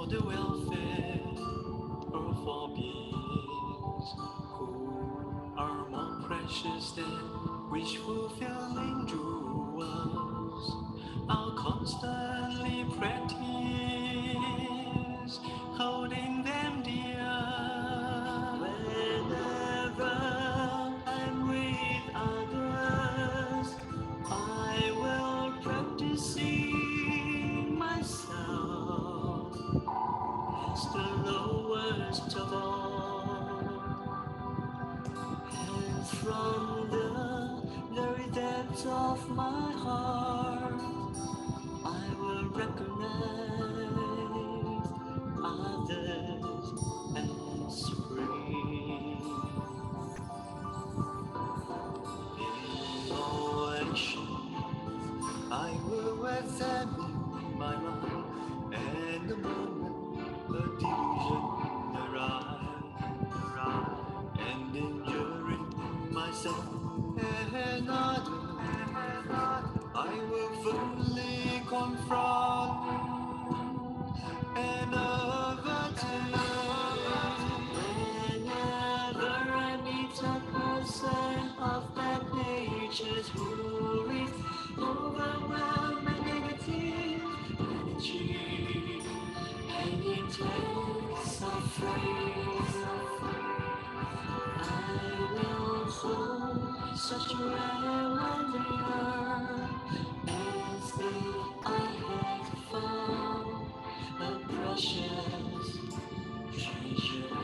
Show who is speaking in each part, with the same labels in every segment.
Speaker 1: the welfare of all beings who are more precious than wishful fulfilling jewels. I'll constantly practice holding them dear. Whenever I'm with others, I will practice seeing myself as the lowest of all. And from the very depths of my heart, I will recognize others as free. In all actions, I will examine my mind, and the moment a delusion arrives, and injuring myself and others, I will firmly confront and overtake. Whenever I meet a person of that nature who is overwhelmed by negative energy and intense suffering, I will hold such a rare wonder as if I had found a precious treasure.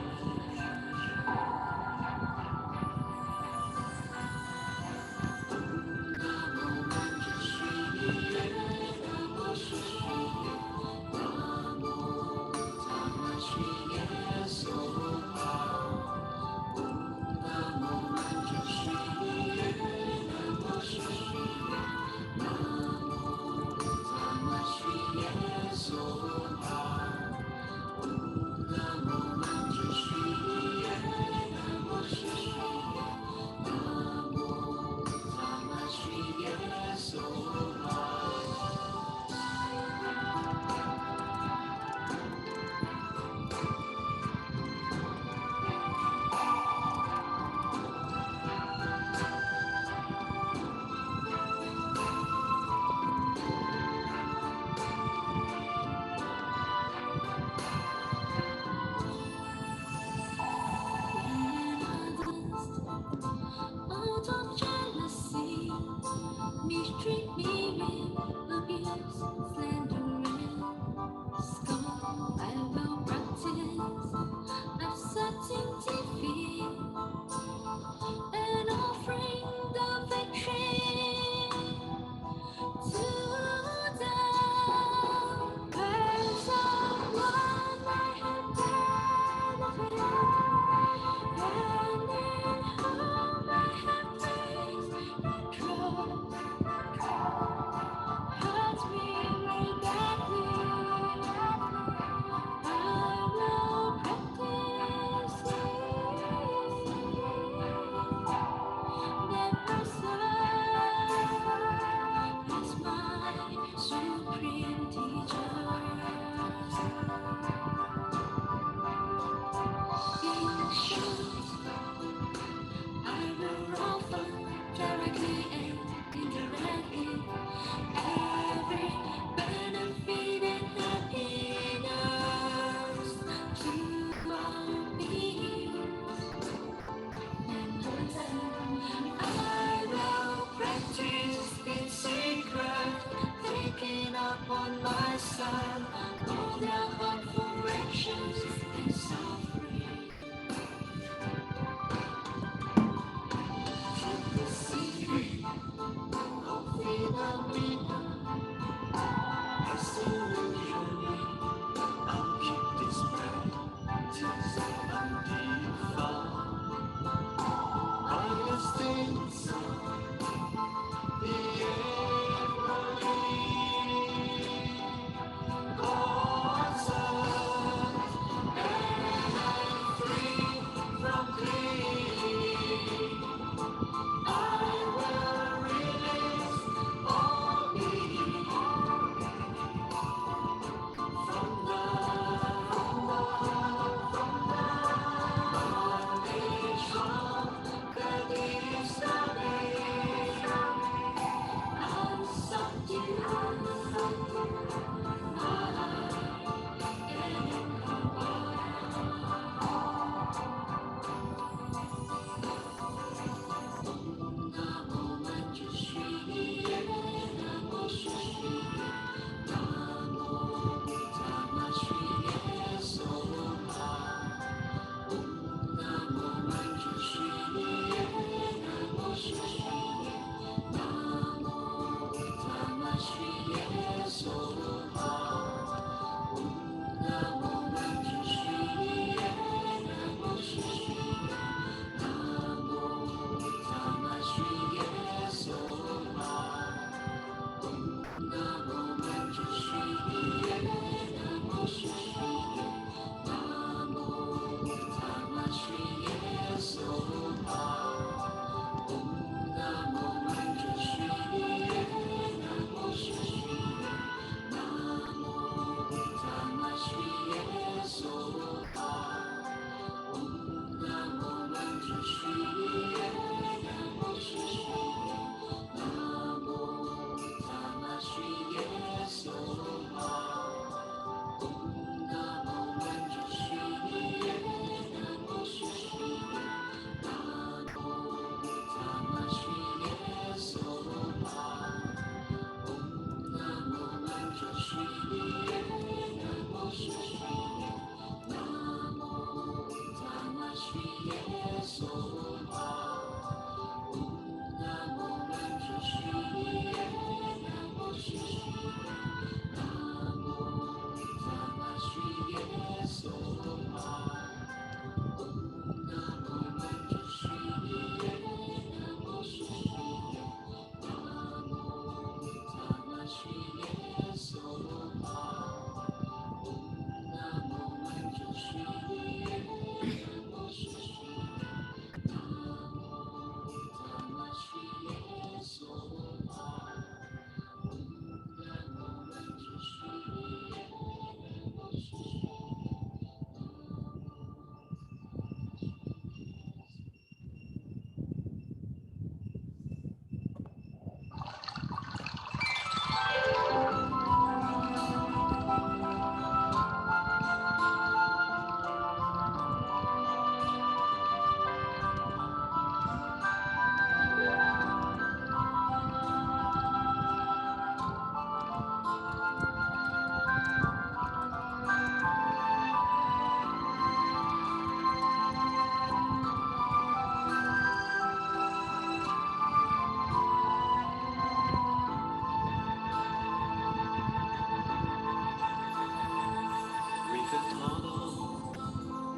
Speaker 1: Out of jealousy, mistreat me with abuse, slander and scorn. I will practice accepting defeat and offering the victory to them. Praise of one I have benefited, and in whom I have praised and trust. Hurt me very badly, I will practice that person is my supreme teacher. In short, I will offer directly and indirectly every benefit and happiness to all beings. I will practice in secret, taking upon myself all their harmful actions and suffering. From the secret of phenomena, as illusory, I'll keep this practice undefiled. Highest things the every causes and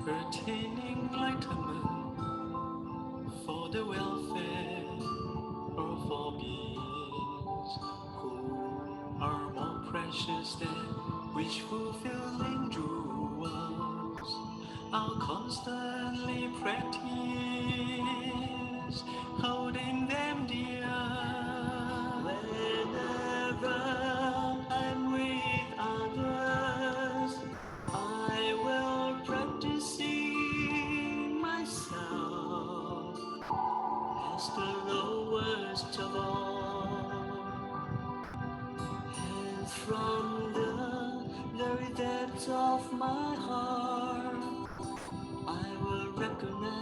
Speaker 1: pertaining enlightenment for the welfare of all beings who are more precious than wishful fulfilling jewels. I'll constantly practice holding them dear. Whenever I'm with others, I will practice seeing myself as the lowest of all. And from the very depths of my heart, I will recognize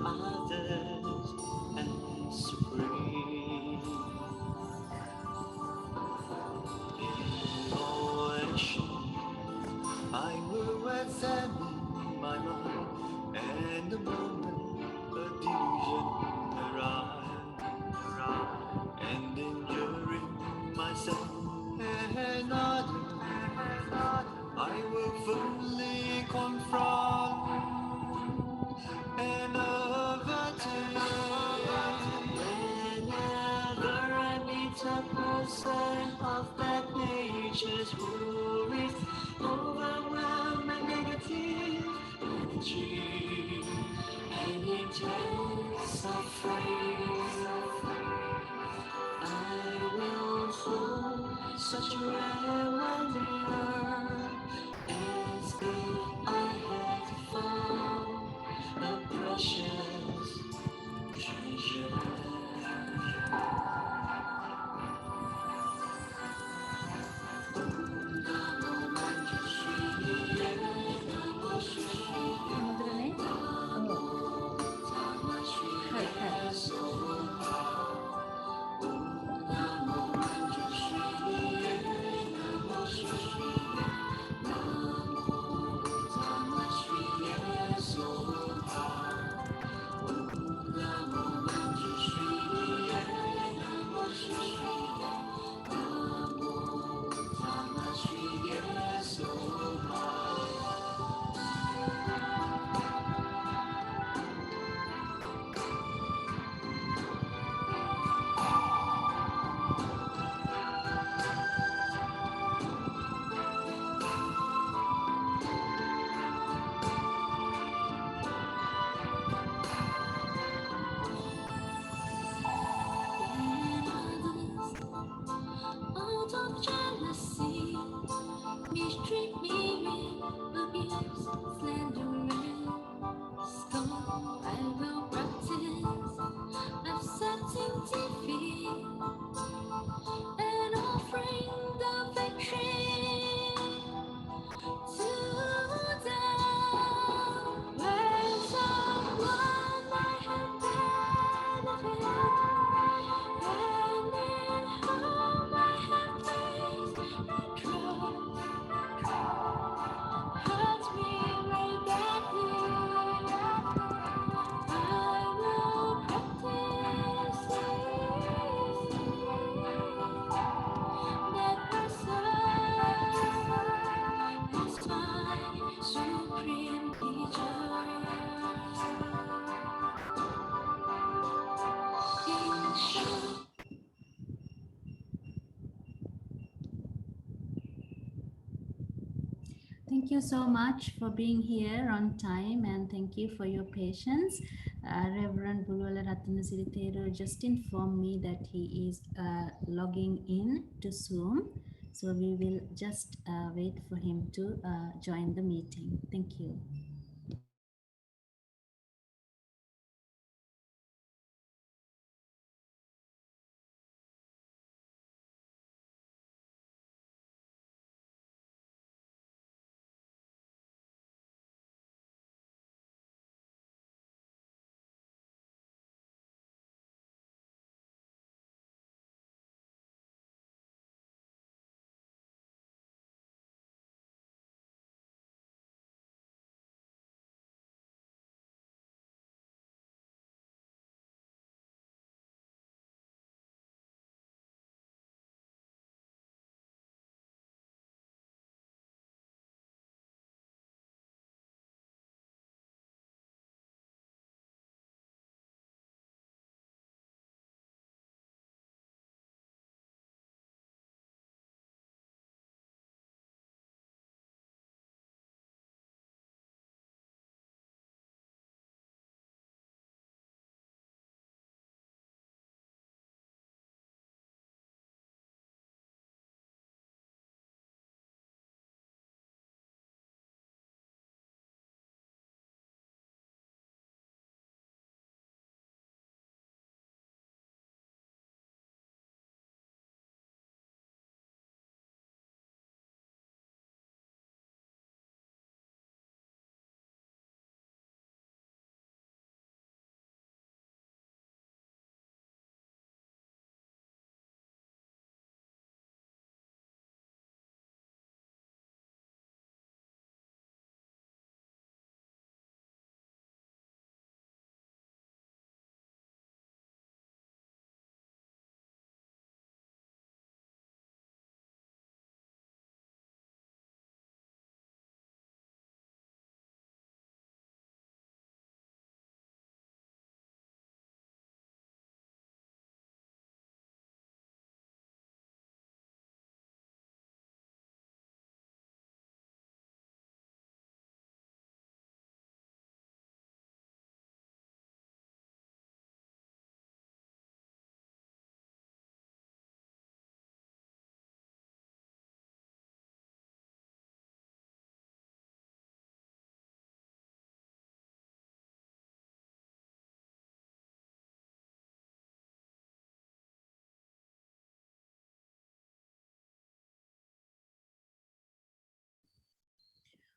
Speaker 1: others as supreme. In all action, I will examine my mind, and the moment a delusion arrives, and injuring myself and others, I will firmly confront and overtake. Whenever I meet a person of that nature who is overwhelmed by negative energy and intense suffering, I will hold such a reminder as if I had found a precious treasure. Out of jealousy, mistreat me with abuse, slander and scorn. I will practice accepting defeat and offering the victory to them. When someone I have benefited, and in whom I have placed my trust, hurts me very badly, I will practice that person is my supreme teacher. Thank you so much for being here on time, and thank you for your patience. Reverend Bulwala Ratnasiri Thero just informed me that he is logging in to Zoom. So we will just wait for him to join the meeting. Thank you.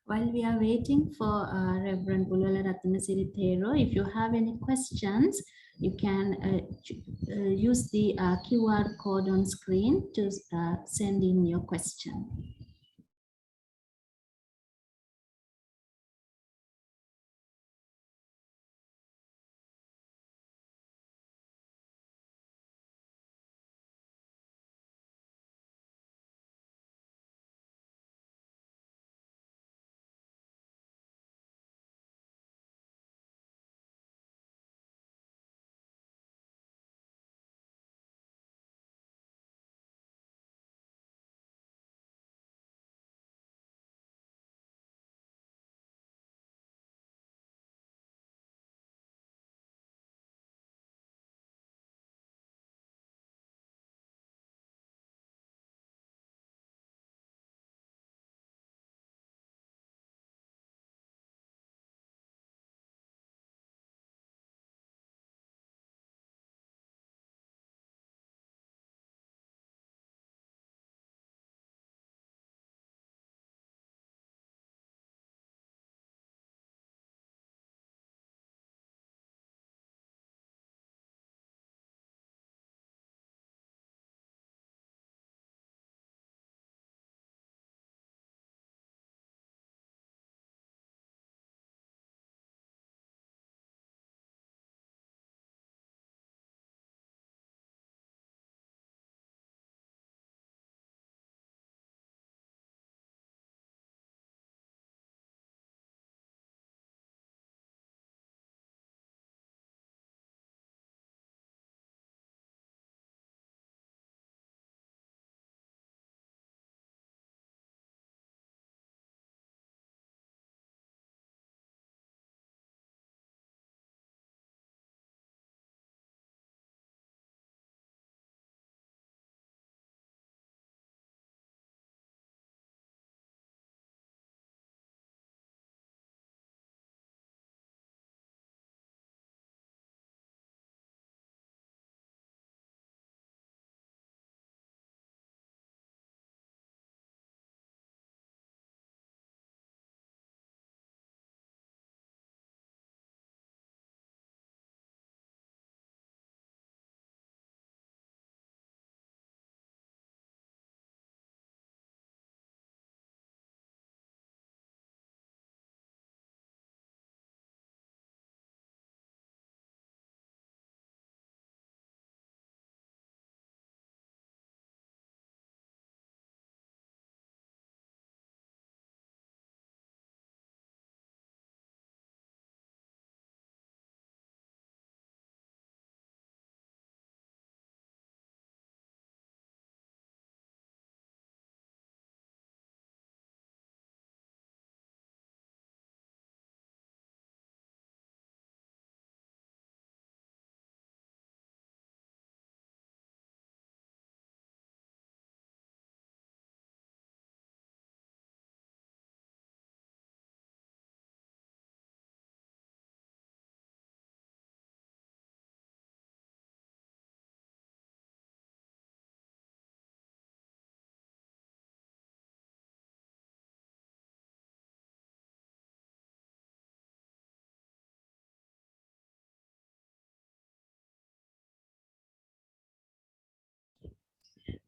Speaker 1: While we are waiting for Reverend Bulwala Ratnasiri Thero, if you have any questions, you can use the QR code on screen to send in your question.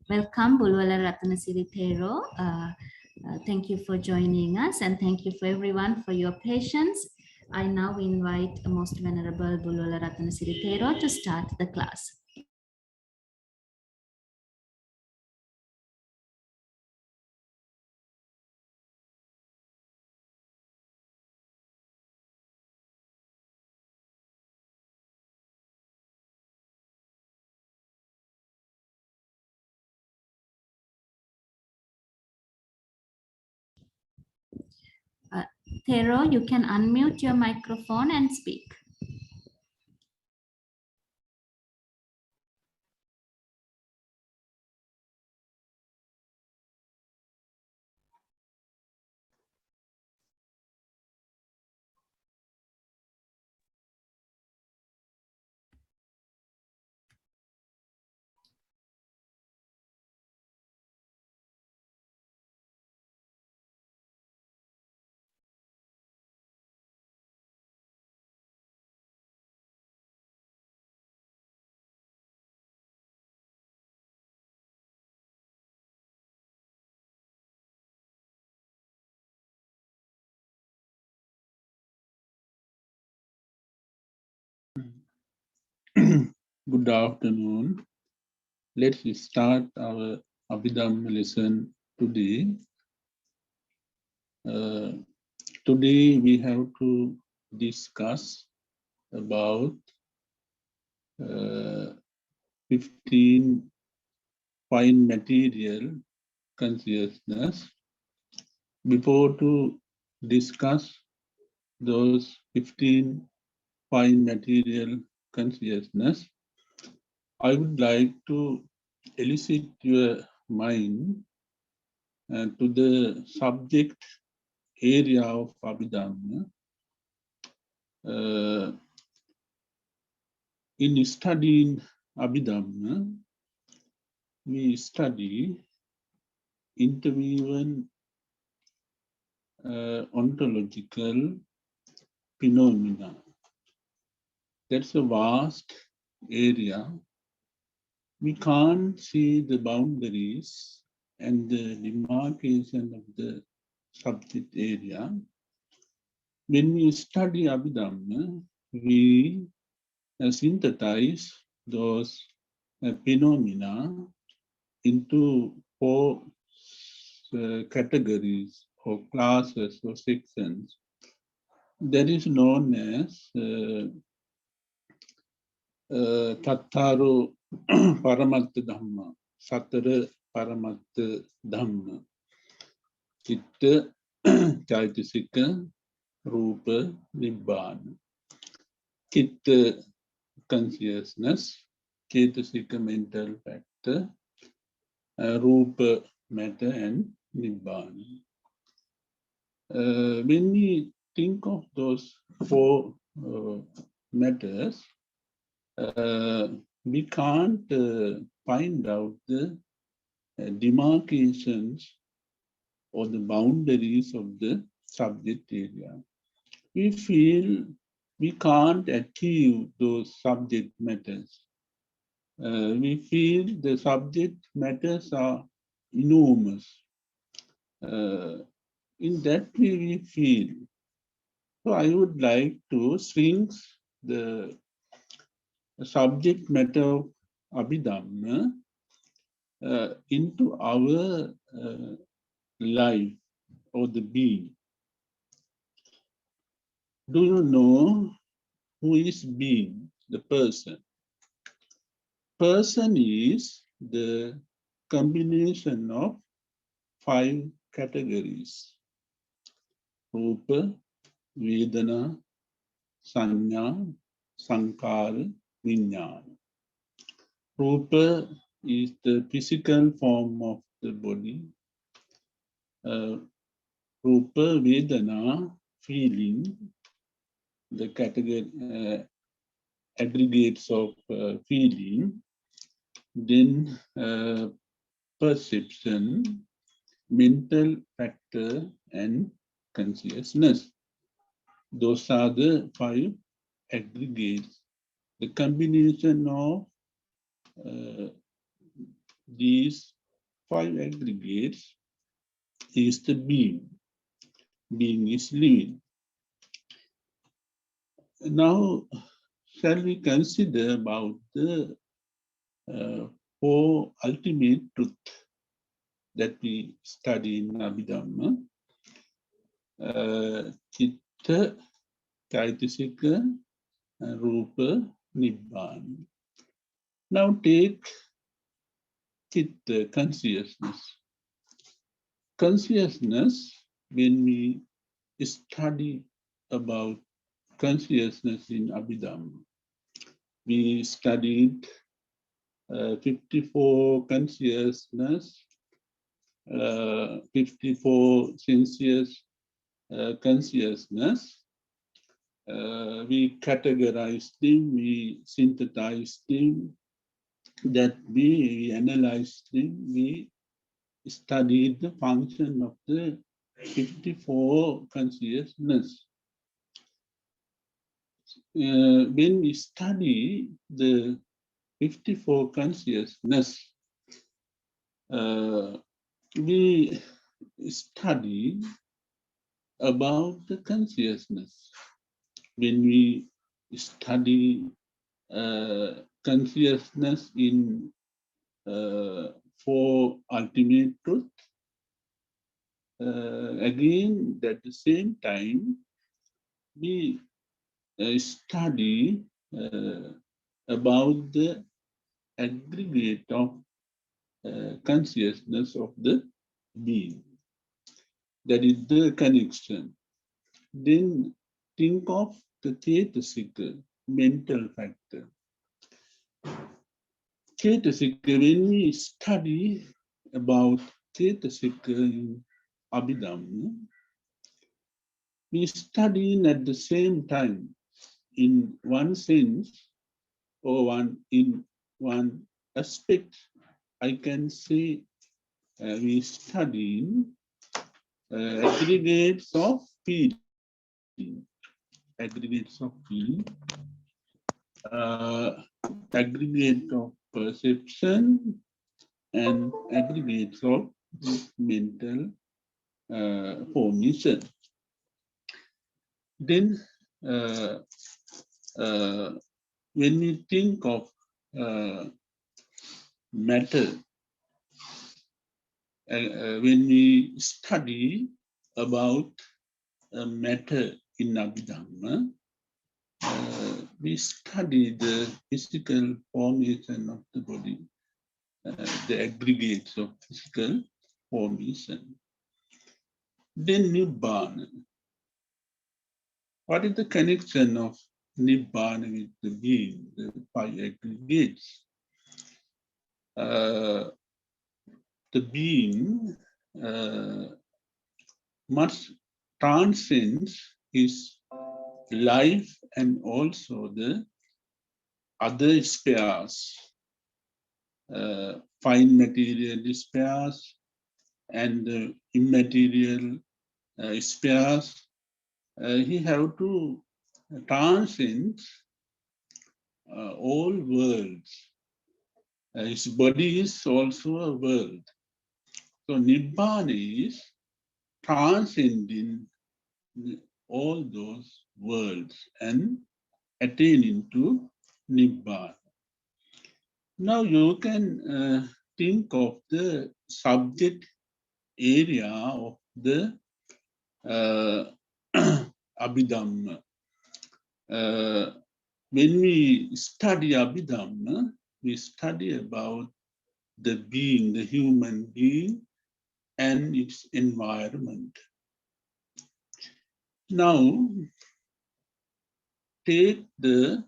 Speaker 1: Welcome, Bulwala Ratnasiri Thero. Thank you for joining us, and thank you for everyone for your patience. I now invite Most Venerable Bulwala Ratnasiri Thero to start the class. Thero, you can unmute your microphone and speak.
Speaker 2: Good afternoon. Let's start our Abhidhamma lesson today. Uh, Today we have to discuss about 15 fine material consciousness. Before to discuss those 15 fine material consciousness, I would like to elicit your mind to the subject area of Abhidhamma. In studying Abhidhamma, we study interwoven ontological phenomena. That's a vast area. We can't see the boundaries and the demarcation of the subject area. When we study Abhidhamma, we synthesize those phenomena into four categories or classes or sections. That is known as Tattaro Paramatta Dhamma, Satara Paramatta Dhamma, Chitta, Chaitasika, Rupa, Nibbana. Chitta consciousness, Chaitasika mental factor, Rupa matter, and Nibbana. When we think of those four matters, we can't find out the demarcations or the boundaries of the subject area. We feel we can't achieve those subject matters. We feel the subject matters are enormous. In that way, we feel. So I would like to shrink the subject matter of Abhidhamma into our life or the being. Do you know who is being? The person. Person is the combination of five categories: Rupa, Vedana, Sanya, Sankara, Vijnana. Rupa is the physical form of the body. Rupa, Vedana, feeling, the category aggregates of feeling, then perception, mental factor, and consciousness. Those are the five aggregates. The combination of uh, these five aggregates is the being. Being is living. Now, shall we consider about the four ultimate truths that we study in Abhidhamma? Chitta, Chaitasika, Rupa, Nibbana. Now take Chitta, consciousness. Consciousness, when we study about consciousness in Abhidhamma, we studied 54 consciousness, 54 sensuous consciousness. We categorized them, we synthesized them, that we analyzed them, we studied the function of the 54 consciousness. When we study the 54 consciousness, we study about the consciousness. When we study consciousness in four ultimate truth. Again, at the same time, we study about the aggregate of consciousness of the being. That is the connection. Then think of the theatric mental factor. Theatric, when we study about theatric in Abhidhamma, we study at the same time, in one sense, or in one aspect, I can say we study aggregates of feeling, uh, aggregate of perception, and aggregates of mental formation. Then, when we think of matter, when we study about matter in Abhidhamma, we study the physical formation of the body, the aggregates of physical formation. Then Nibbana. What is the connection of Nibbana with the being, the five aggregates? The being must transcend his life and also the other spheres, fine material spheres and the immaterial spheres. He have to transcend all worlds. His body is also a world. So Nibbana is transcending all those worlds and attaining to Nibbana. Now you can think of the subject area of the Abhidhamma. When we study Abhidhamma, we study about the being, the human being, and its environment. Now, take the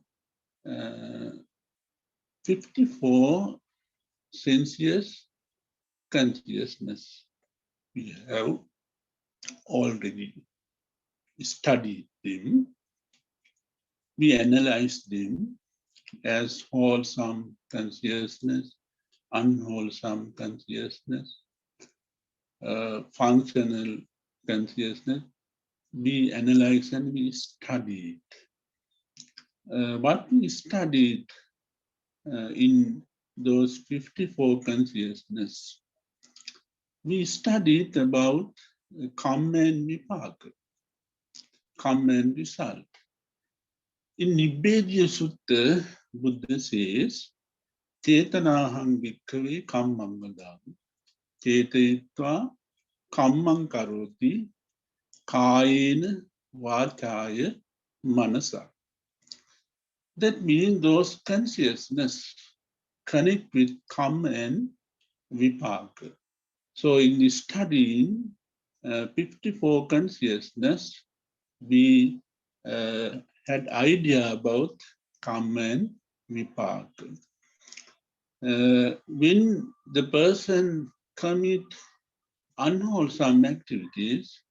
Speaker 2: 54 sensuous consciousness. We have already studied them. We analyze them as wholesome consciousness, unwholesome consciousness, functional consciousness. We analyze and we studied. What we studied in those 54 consciousness, we studied about karma and vipaka, karma and result. In Nibbediya Sutta, Buddha says, Chetanahang bhikkhave kammam vadami, chetayitva kammam karoti, kayena vachaya manasa. That means those consciousness connect with karma and vipaka. So in studying 54 consciousness, we had idea about karma and vipaka. When the person commit unwholesome activities,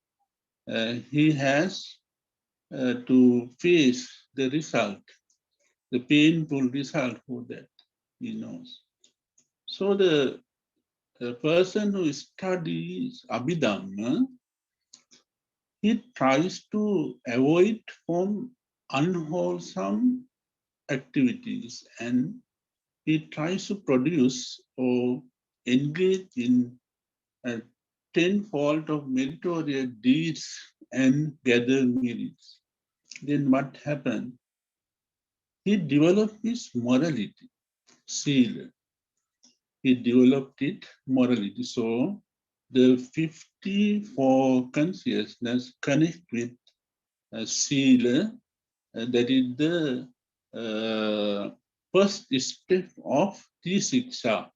Speaker 2: he has to face the result, the painful result for that, he knows. So the person who studies Abhidhamma, he tries to avoid from unwholesome activities and he tries to produce or engage in a tenfold of meritorious deeds and gather merits. Then what happened? he developed his morality, sila. He developed it morality. So the 54 consciousness connect with sila, that is the first step of T6R.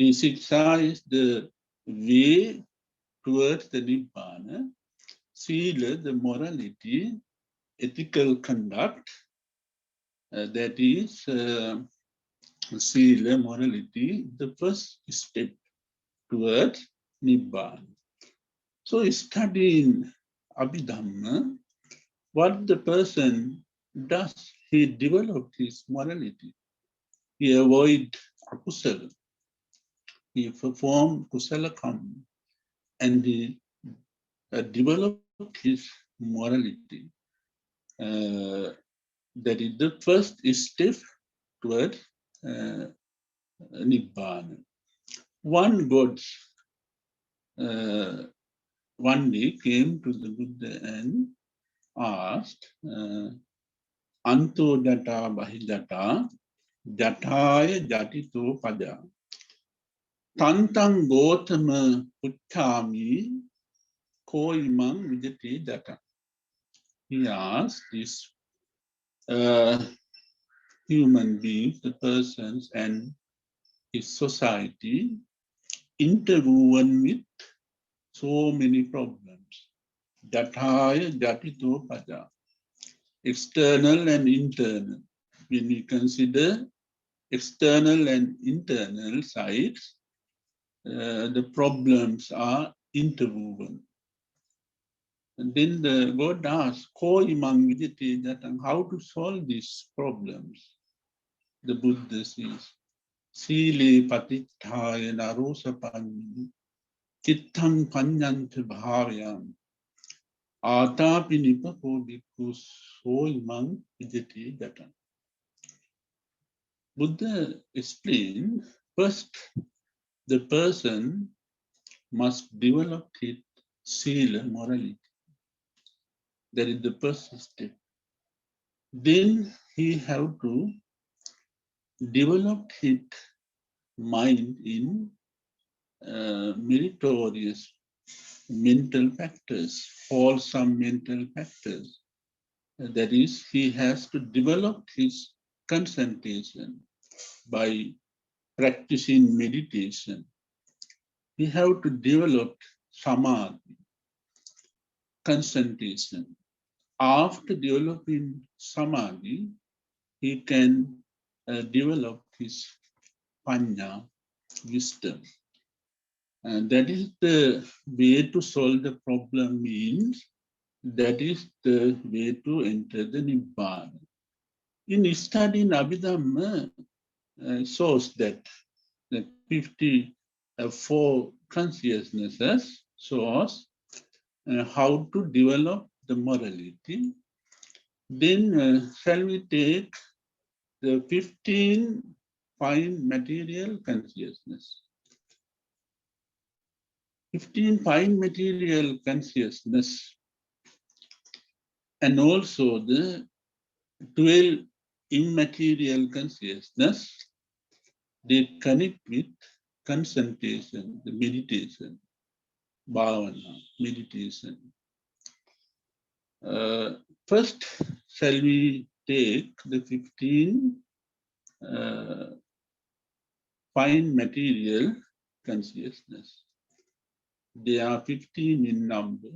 Speaker 2: T6R is the way towards the Nibbana. Sila, the morality, ethical conduct, that is sila, morality, the first step towards Nibbana. So studying Abhidhamma, what the person does, he developed his morality. He avoid akusala. He performed kusala karma, and he developed his morality. That is the first step towards Nibbana. One god one day came to the Buddha and asked, Anto jata bahijata jataya jatito pada tantang gotama puchami koimang vijati jata. He asked this human beings, the persons and his society interwoven with so many problems. Jataya jatito pada. External and internal. When we consider external and internal sides, the problems are interwoven. And then the God asks, Ko imang viditi jatang, how to solve these problems? The Buddha says, Sile patithaya narosa panni, chittang panyanta bhavyam, atapi nipako bhikkhu so imang viditi jatang. Buddha explained, first, the person must develop his sila, morality. That is the first step. Then he have to develop his mind in meritorious mental factors, wholesome mental factors. That is, he has to develop his concentration by practicing meditation. He have to develop samadhi, concentration. After developing samadhi, he can develop his panya, wisdom. And that is the way to solve the problem means, that is the way to enter the Nibbana. In studying Abhidhamma, shows that the 54 consciousnesses shows how to develop the morality. Then shall we take the 15 fine material consciousness. 15 fine material consciousness and also the 12 immaterial consciousness, they connect with concentration, the meditation, bhavana, meditation. First, shall we take the 15 fine material consciousness. They are 15 in number.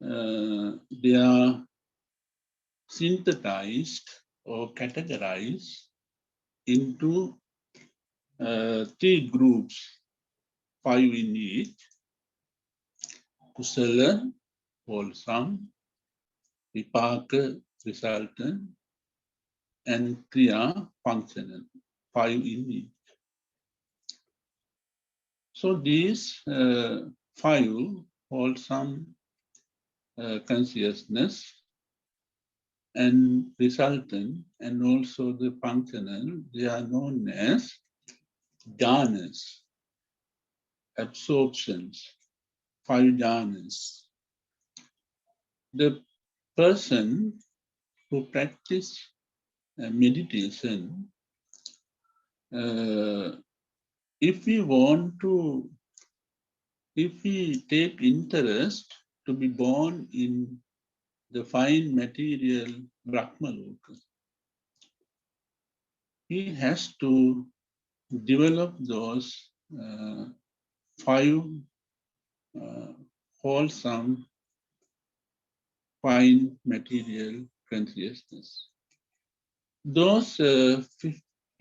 Speaker 2: They are synthesized or categorized into 3 groups, 5 in each: kusala, wholesome; vipaka, resultant; and kriya, functional, 5 in each. So these 5 wholesome consciousness and resultant and also the functional, they are known as jhanas, absorptions, 5 jhanas. The person who practice meditation, if we take interest to be born in the fine material Brahmaloka, he has to develop those five wholesome fine material consciousness. Those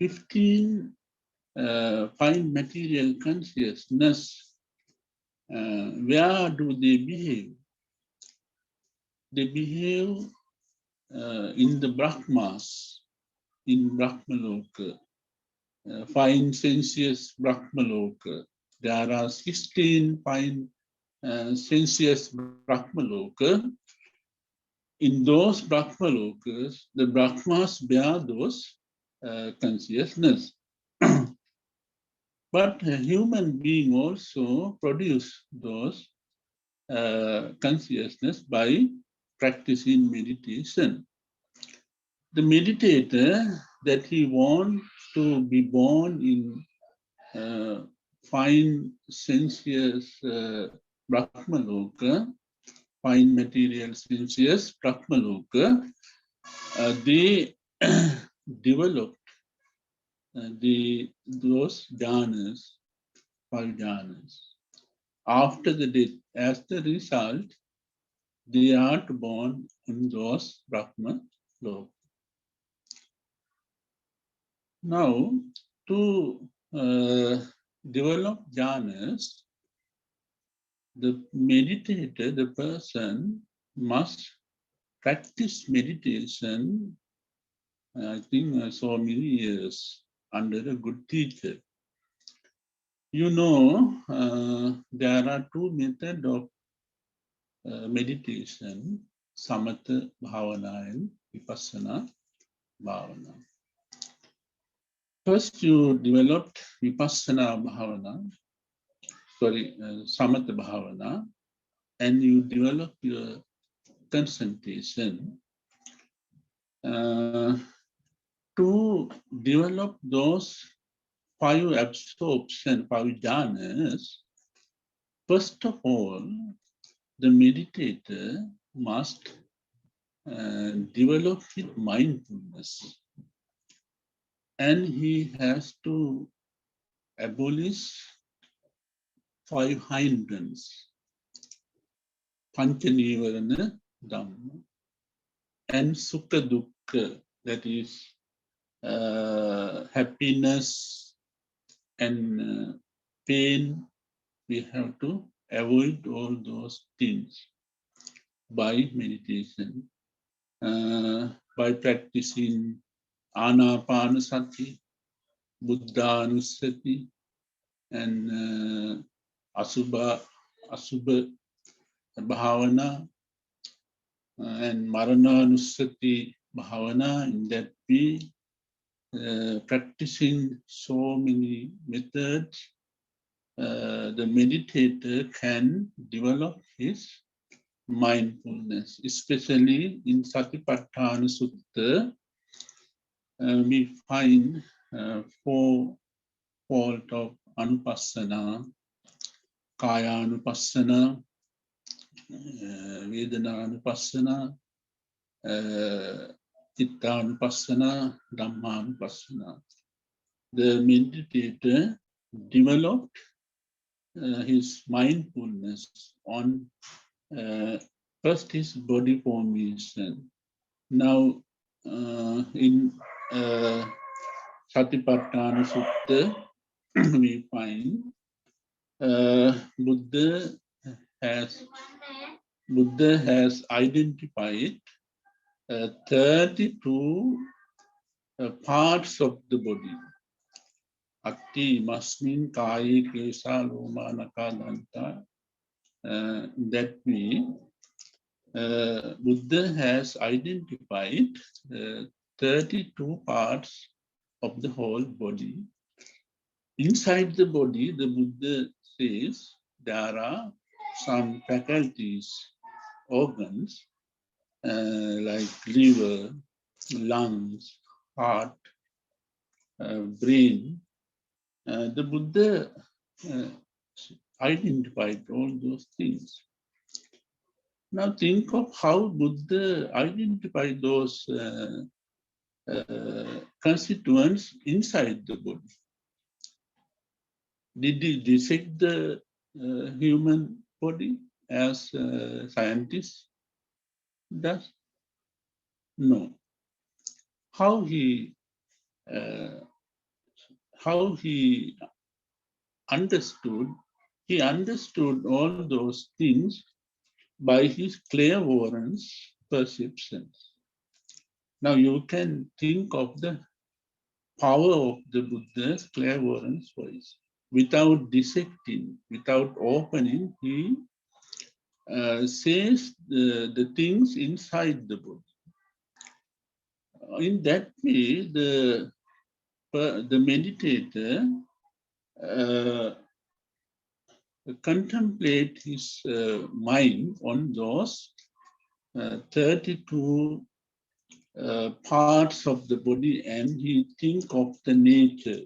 Speaker 2: 15 fine material consciousness, where do they behave? They behave in the Brahmas, in Brahmaloka, fine sensuous Brahmaloka. There are 16 fine sensuous Brahmaloka. In those Brahmalokas, the Brahmas bear those consciousness. But a human being also produce those consciousness by practicing meditation. The meditator that he wants to be born in fine sensuous Brahmaloka, fine material sensuous Brahmaloka, they developed those jhanas, five jhanas. After the death, as the result, they are born in those Brahma loka. Now, to develop jhanas, the meditator, the person must practice meditation, I think so many years under a good teacher. You know, there are two methods of meditation, samatha bhavana and vipassana bhavana. First, you developed vipassana bhavana, samatha bhavana, and you develop your concentration. To develop those five absorption, five jhanas, first of all, the meditator must develop his mindfulness, and he has to abolish five hindrance, pancha nivarana dhamma, and sukha dukkha, that is happiness and pain. We have to avoid all those things by meditation, by practicing anapanasati, buddhanusati, and asubha bhavana, and marananusati bhavana. In that way, practicing so many methods, the meditator can develop his mindfulness, especially in Satipatthana Sutta. We find four fault of anupassana, kaya anupassana, vedana anupassana, chitta anupassana, dhamma anupassana. The meditator developed his mindfulness on first his body formation. Now, in Satipatthana Sutta, we find Buddha has identified 32 parts of the body. Atti masmin kaye kesa loma naka danta. That way, Buddha has identified 32 parts of the whole body. Inside the body, the Buddha says there are some faculties, organs, like liver, lungs, heart, brain, the Buddha uh, identified all those things. Now think of how Buddha identified those constituents inside the body. Did he dissect the human body as scientists does? No. How he uh, how understood? He understood all those things by his clairvoyance perceptions. Now you can think of the power of the Buddha's clairvoyance voice. Without dissecting, without opening, he says the things inside the book. In that way, the meditator uh, contemplate his mind on those 32 parts of the body, and he think of the nature,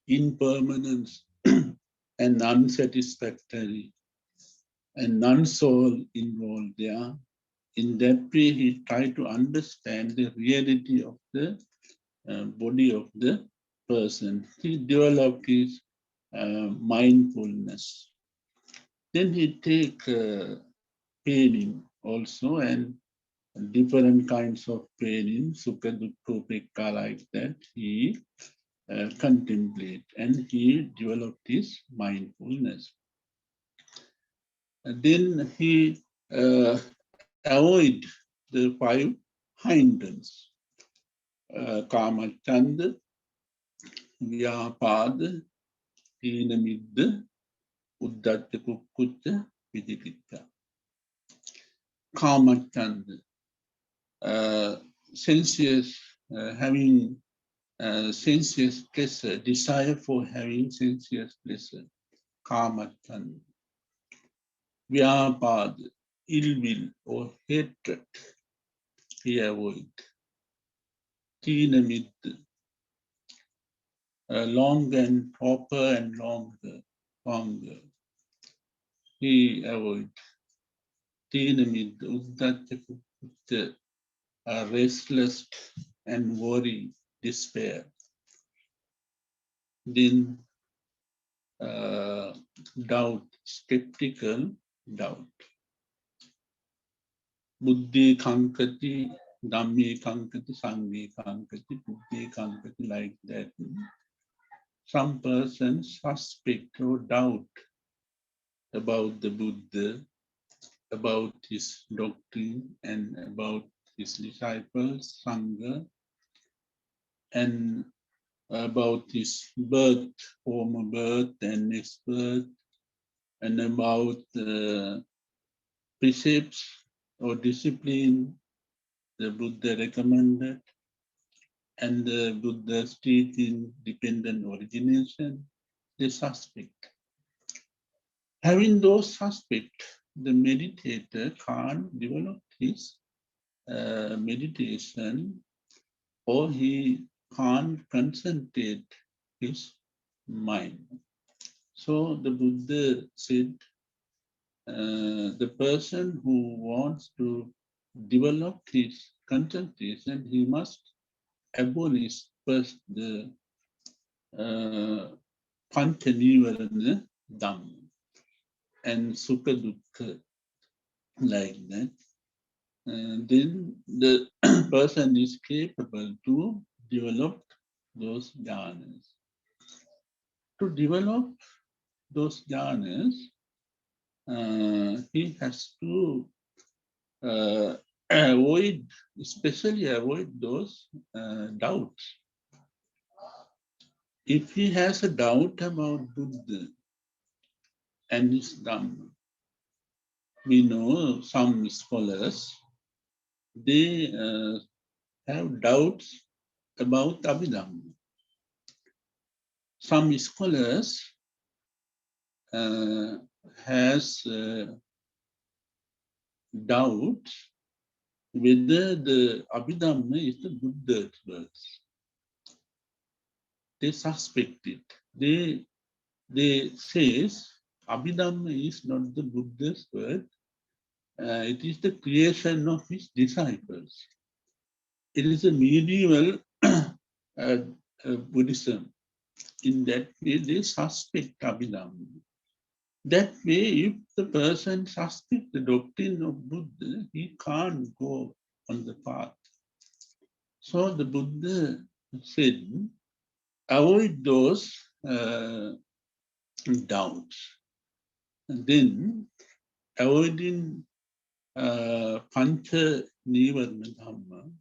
Speaker 2: impermanence, and unsatisfactory, and non-soul involved there. In that way, he tried to understand the reality of the body of the person. He developed his mindfulness. Then he take painting also, and different kinds of painting, sukha, dukkha, upekkha, like that. He contemplate, and he developed his mindfulness. And then he avoid the 5 hindrance. Kamachanda, Vyapada, Hinamidda, Uddhacca Kukkucca, Vichikitta. Kamachanda, sensuous, having sensuous pleasure, desire for having sensuous pleasure. Kamachanda. Vyapada, ill will or hatred, he avoid. Hinamidda, long and proper and longer. He avoid. Tinamid, Uddhacca, restless and worry, despair. Then doubt, skeptical doubt. Buddhi kankati, dhammi kankati, sanghi kankati, buddhi kankati, like that. Some persons suspect or doubt about the Buddha, about his doctrine, and about his disciples, Sangha, and about his birth, former birth and next birth, and about precepts or discipline the Buddha recommended, and the Buddha's teaching dependent origination, the suspect. Having those suspects, the meditator can't develop his meditation, or he can't concentrate his mind. So the Buddha said, the person who wants to develop his concentration, he must abolish first the Pancha Nivarana Dhamma and Sukha Dukkha, like that. Then the person is capable to develop those jhanas. To develop those jhanas, he has to avoid, especially avoid those doubts. If he has a doubt about Buddha and his Dhamma, we know some scholars, they have doubts about Abhidhamma. Some scholars has doubts whether the Abhidhamma is the Buddha's words. They suspect it. They says Abhidhamma is not the Buddha's word. It is the creation of his disciples. It is a medieval Buddhism. In that way, they suspect Abhidhamma. That way, if the person suspects the doctrine of Buddha, he can't go on the path. So the Buddha said, avoid those doubts. And then avoiding Pancha Nivarna Dhamma,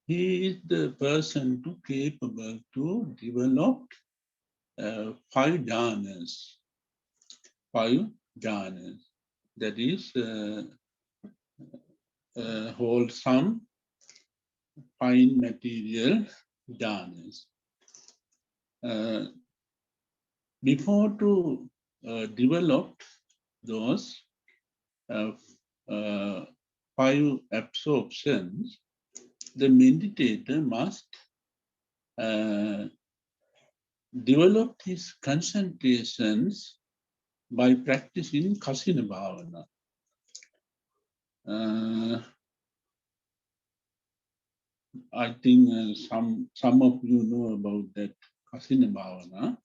Speaker 2: he is the person to capable to develop 5 jhanas. 5 jhanas. That is wholesome, fine material jhanas. Before to develop those 5 absorptions, the meditator must develop his concentrations by practicing Kasina Bhavana. I think some of you know about that Kasina Bhavana.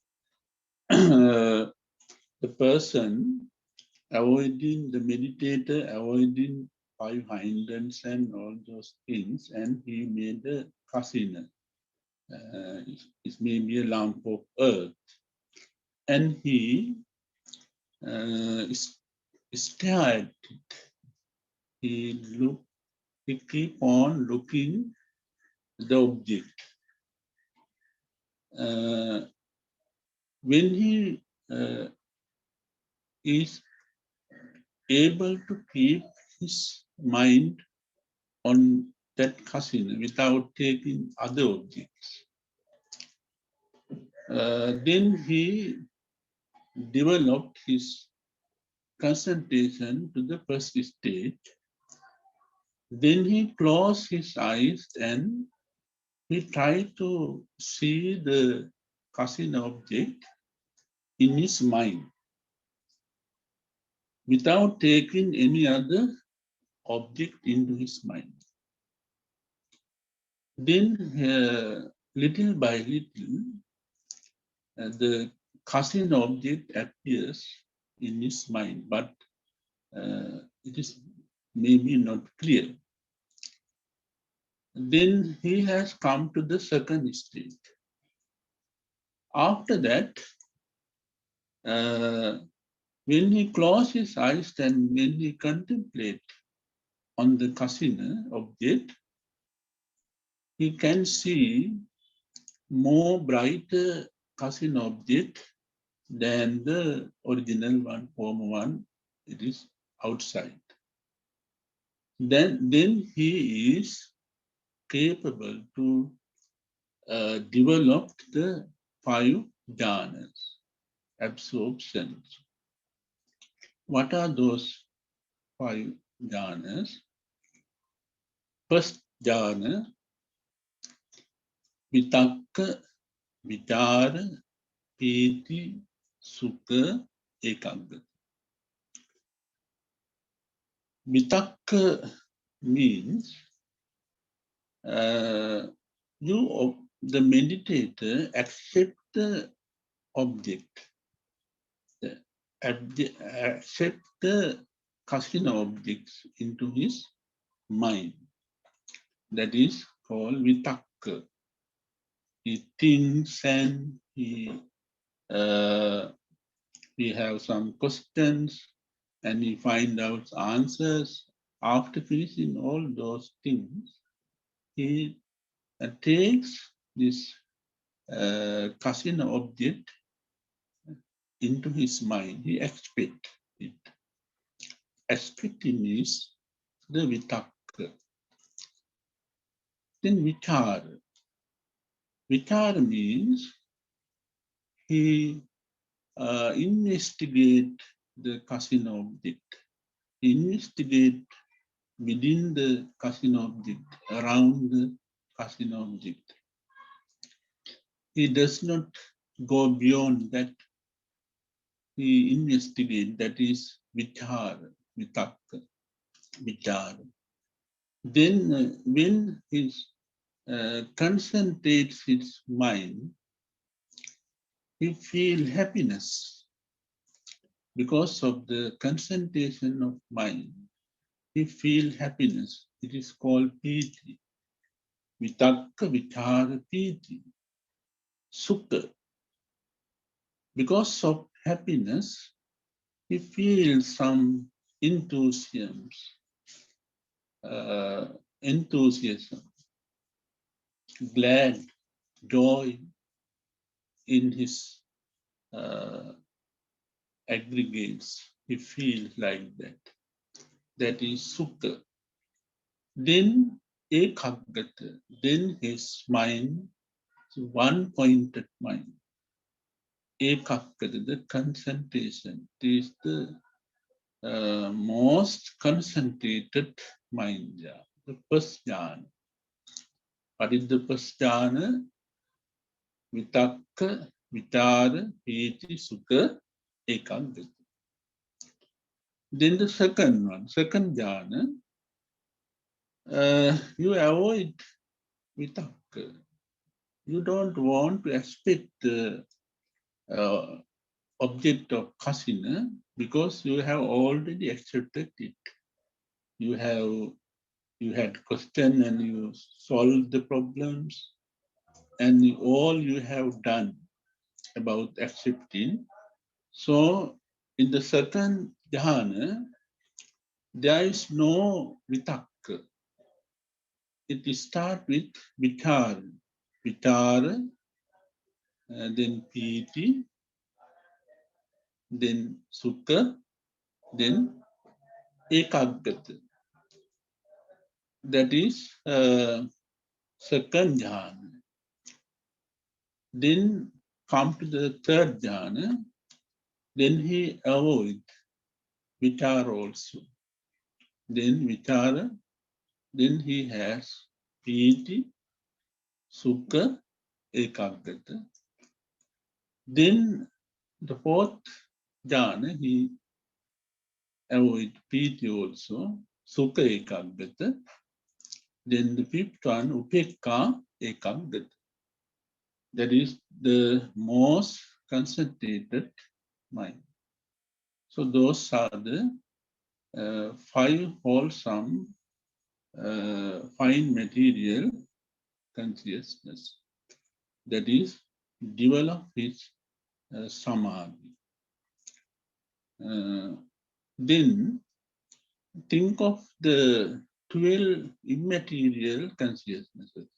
Speaker 2: The person avoiding the meditator, avoiding 5 hindrance and all those things, and he made a Kasina. It may be a lump of earth, and he stared. He keep on looking the object. When he is able to keep his mind on that kasina without taking other objects, then he developed his concentration to the first stage. Then he closed his eyes and he tried to see the kasina object in his mind without taking any other object into his mind. Then little by little, the kasina object appears in his mind, but it is maybe not clear. Then he has come to the second stage. After that, when he closes his eyes and when he contemplates on the kasina object, he can see more brighter kasina object than the original one, former one. It is outside. Then he is capable to develop the 5 jhanas, absorptions. What are those 5 jhanas? First jhana, vitakka, vichara, piti, sukha, ekaggata. Vitakka means the meditator accept the object, accept the kasina objects into his mind. That is called vitakka. He thinks and he have some questions and he finds out answers. After finishing all those things, he takes this kasina object into his mind. He expects it. Expecting is the vitakka. Then vichara. Vichara means he investigate the kasina object. He investigate within the cousin object, around the cousin object. He does not go beyond that. He investigates, that is vichara, vitakka, vichara. Then when he concentrates his mind, he feels happiness because of the concentration of mind. He feels happiness. It is called piti. Vitakka, vichara, piti. Sukha. Because of happiness, he feels some enthusiasm, uh, enthusiasm, glad, joy in his uh, aggregates. He feels like that. That is sukha. Then ekaggata. Then his mind, one-pointed mind. Ekaggata, the concentration. It is the most concentrated mind. Yeah. The first jhana. What is the first jhana? Vitakka, vichara, piti, sukha, ekaggata. Then the second one, second jhana, you avoid vitakka. You don't want to expect the uh, object of kasina because you have already accepted it. You had question and you solved the problems, and all you have done about accepting. So in the second jhana, there is no vitakka. It starts with vichara, vichara, then piti, then sukha, then ekaggata. That is second jhana. Then come to the third jhana. Then he avoid vichara also. Then vichara. Then he has piti, sukha, ekaggata. Then the fourth jhana he avoid piti also, sukha ekaggata. Then the fifth one, upekka ekaggata. That is the most concentrated mind. So those are the five wholesome, fine material consciousness. That is, develop his samadhi. Then think of the 12 immaterial consciousnesses.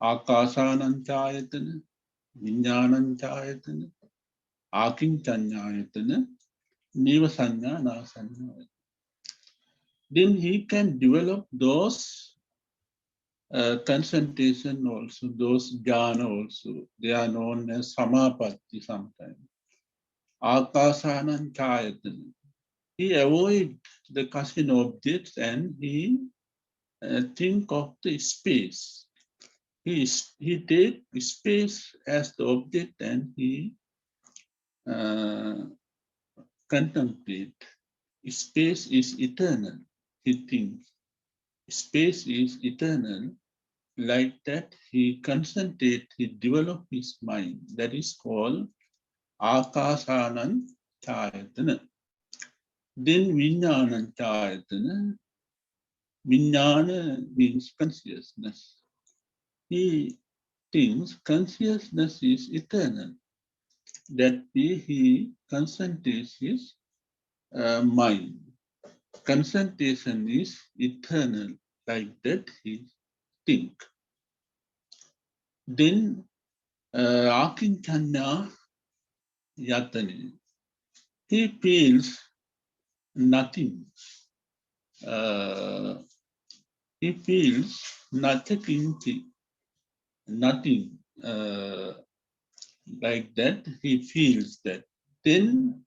Speaker 2: Akasananchayatana, Vinyananchayatana, Akincanyayatana, Nivasanya, Nasanya. Then he can develop those concentration also, those jhana also. They are known as samapatti sometimes. Akasananchayatana. He avoid the casino objects and he think of the space. He take space as the object and he contemplate. Space is eternal. He thinks space is eternal. Like that, he concentrate. He develop his mind. That is called akasanan chayatana. Then vinyanan chayatana. Vinyana means consciousness. He thinks consciousness is eternal. That way he concentrates his mind. Concentration is eternal. Like that he think. Then Akincanya Yatani. He feels nothing. Uh, he feels nothing. Nothing. Like that, he feels that. Then,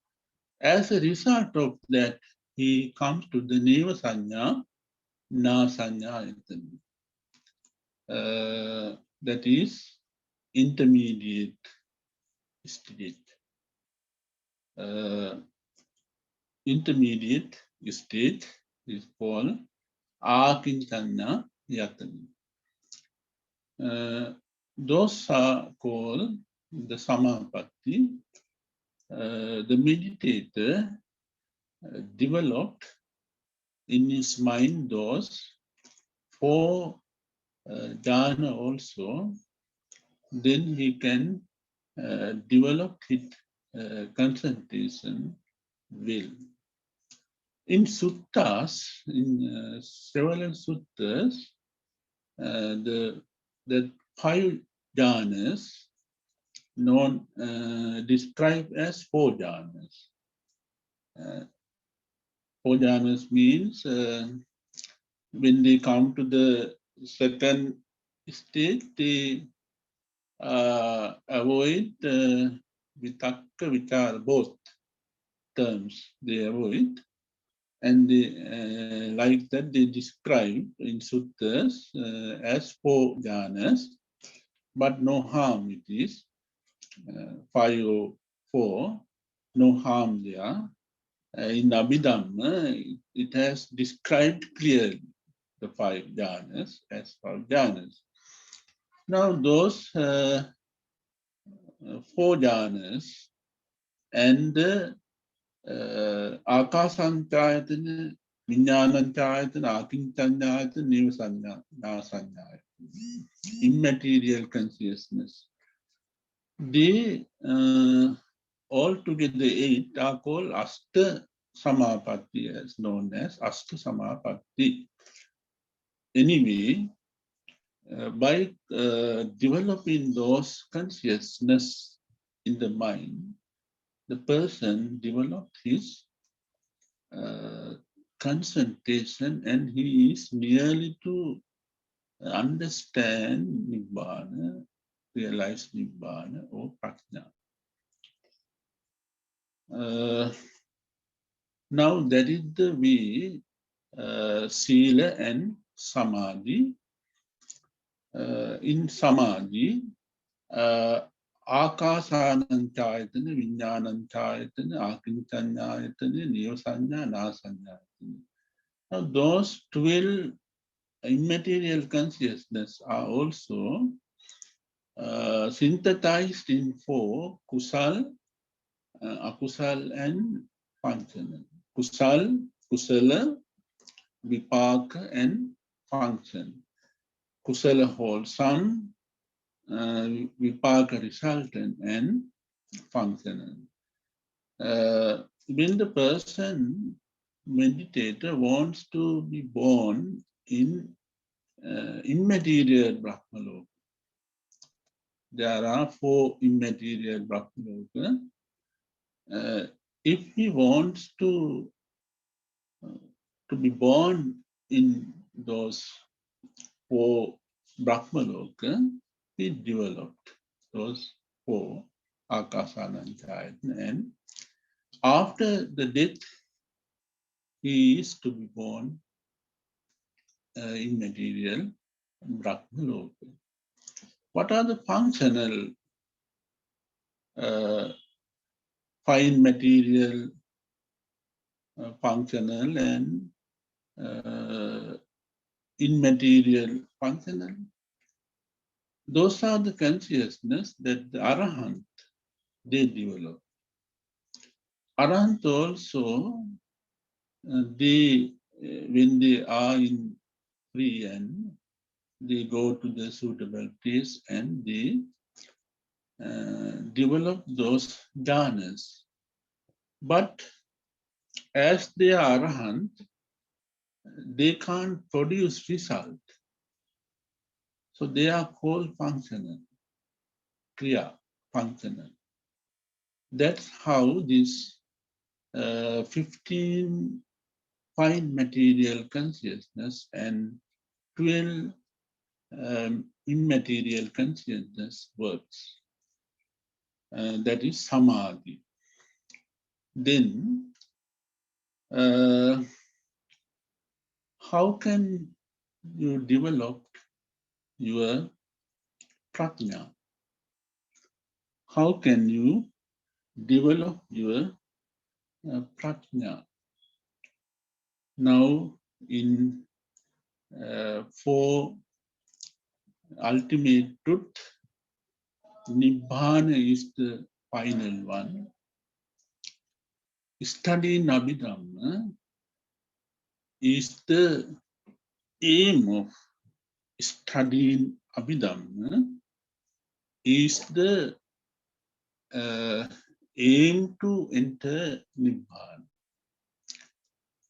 Speaker 2: as a result of that, he comes to the Neva Sanya, Na Sanya. That is intermediate state. Intermediate state is called Akincana Yatani. Those are called the Samapatti. The meditator developed in his mind those four jhana also. Then he can develop his concentration will. In suttas, in several suttas, the five jhanas known described as four jhanas. Four jhanas means when they come to the second stage, they avoid vitakka vichara, both terms they avoid, and they, like that they describe in suttas as four jhanas, but no harm it is, 504, no harm there. In Abhidhamma, it has described clearly the five jhanas as five jhanas. Now those four jhanas and Akasanchayatana, Vijnananchayatana, Akincanyayatana, Nivasanya, Nasanyayatana, immaterial consciousness. They altogether 8 are called Ashta Samapatti, as known as Ashta Samapatti. Anyway, by developing those consciousness in the mind, the person developed his concentration, and he is nearly to understand Nibbana, realize Nibbana or Prajna. Now that is the way Sila and Samadhi. In Samadhi, Akasananchayatana, Vijnananchayatana, Akincanyayatana, Niyosanya, Nasanyayatana. Now those 12 immaterial consciousness are also synthesized in 4, Kusal, Akusal and Functional. Kusal, Kusala, Vipaka and function. Kusala wholesome, Vipaka resultant and functional. When the person, meditator, wants to be born in immaterial Brahmaloka, there are 4 immaterial Brahmaloka. If he wants to be born in those 4 Brahmaloka, he developed those 4 Akasananchayatana, and after the death, he is to be born in material Brahmaloka. What are the functional fine material, functional and immaterial functional? Those are the consciousness that the Arahant, they develop. Arahant also, they, when they are in free and they go to the suitable place and they develop those jhanas. But as they are Arahant, they can't produce result. So they are called functional, kriya, functional. That's how this 15 fine material consciousness and 12 immaterial consciousness works. That is samadhi. Then how can you develop your prajna? How can you develop your prajna? Now, in for ultimate truth, Nibbana is the final one. Studying Abhidhamma is the aim of studying Abhidhamma, is the aim to enter Nibbana.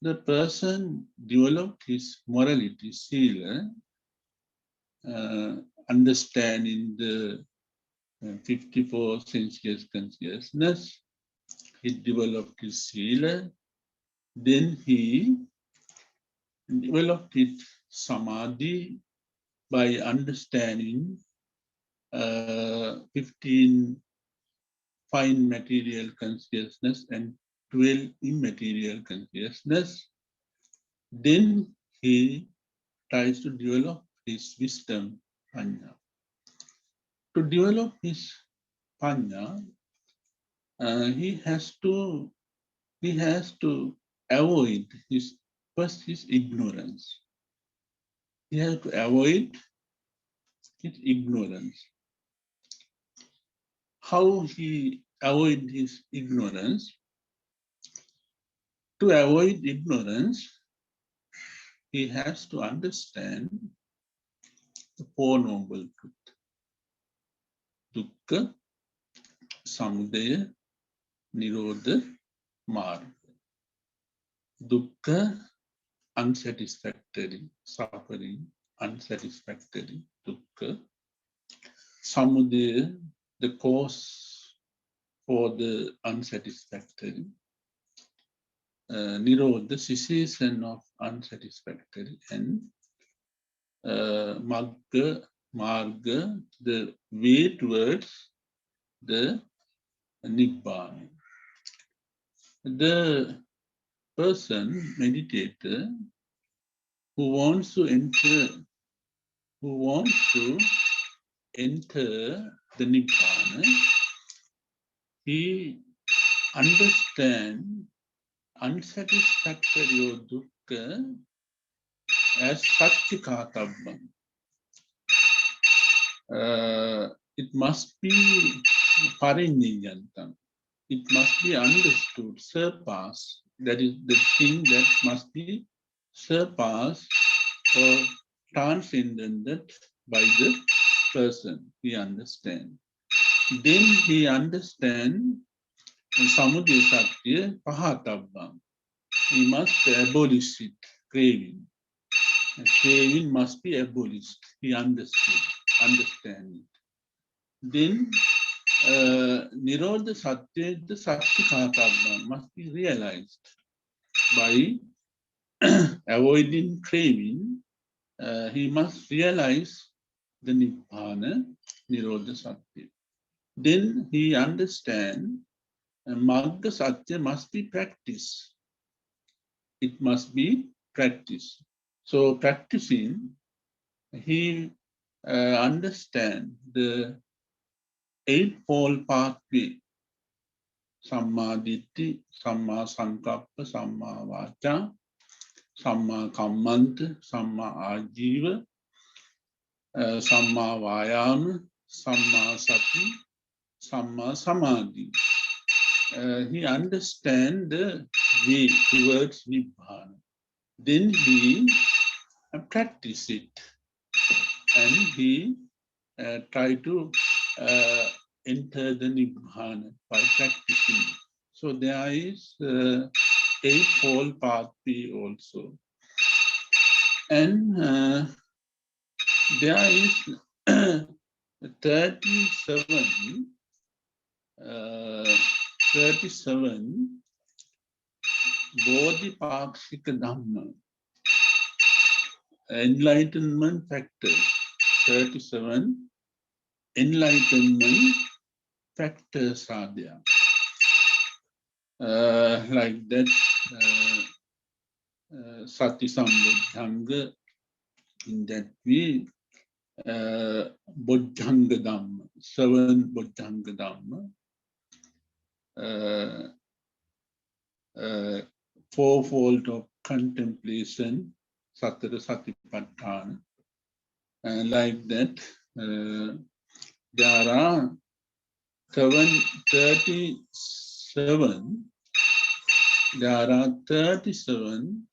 Speaker 2: The person developed his morality, sila, understanding the 54 sensuous consciousness. He developed his sila. Then he developed it samadhi by understanding 15 fine material consciousness and 12 immaterial consciousness. Then he tries to develop his wisdom, panya. To develop his panya, he has to avoid his ignorance. He has to avoid his ignorance. How he avoid his ignorance? To avoid ignorance, he has to understand the Four Noble Truths: dukkha, samudaya, nirodha, marga. Dukkha, unsatisfactory, suffering, unsatisfactory, dukkha. Samudaya, the cause for the unsatisfactory. Nirodha, the cessation of unsatisfactory, and magga, marga, the way towards the nibbana. The person, meditator, who wants to enter the nibbana, he understands unsatisfactory or dukkha as satchikatabbam. It must be parinniyantam. It must be understood, surpassed. That is the thing that must be surpassed or transcended by the person. He understands. Then he understands samudaya satya pahatabbam. He must abolish it, craving. Craving must be abolished. He understand it. Then Nirodha Satya, the Satchikatabbam, must be realized by avoiding craving. He must realize the Nibbana, Nirodha Satya. Then he understands Magga Satya must be practiced. It must be practiced. So practicing, he understands the eightfold pathway: Samma Ditti, Samma Sankappa, Samma Vacha, Samma Kammanta, Samma Ajiva, Samma Vayama, Samma Sati, Samma Samadhi. He understands the way towards Nibbana. Then he practice it, and he try to enter the Nibbana by practicing. So there is eightfold pathway also. And there is 37 Bodhipakshika Dhamma, enlightenment factors. 37 enlightenment factors are there. Like that, Sati Sambodhanga, in that way, Bodhanga Dhamma, 7 Bodhanga Dhamma, uh, fourfold of contemplation, Satara Satipatthana, like that. There are 37, there are 37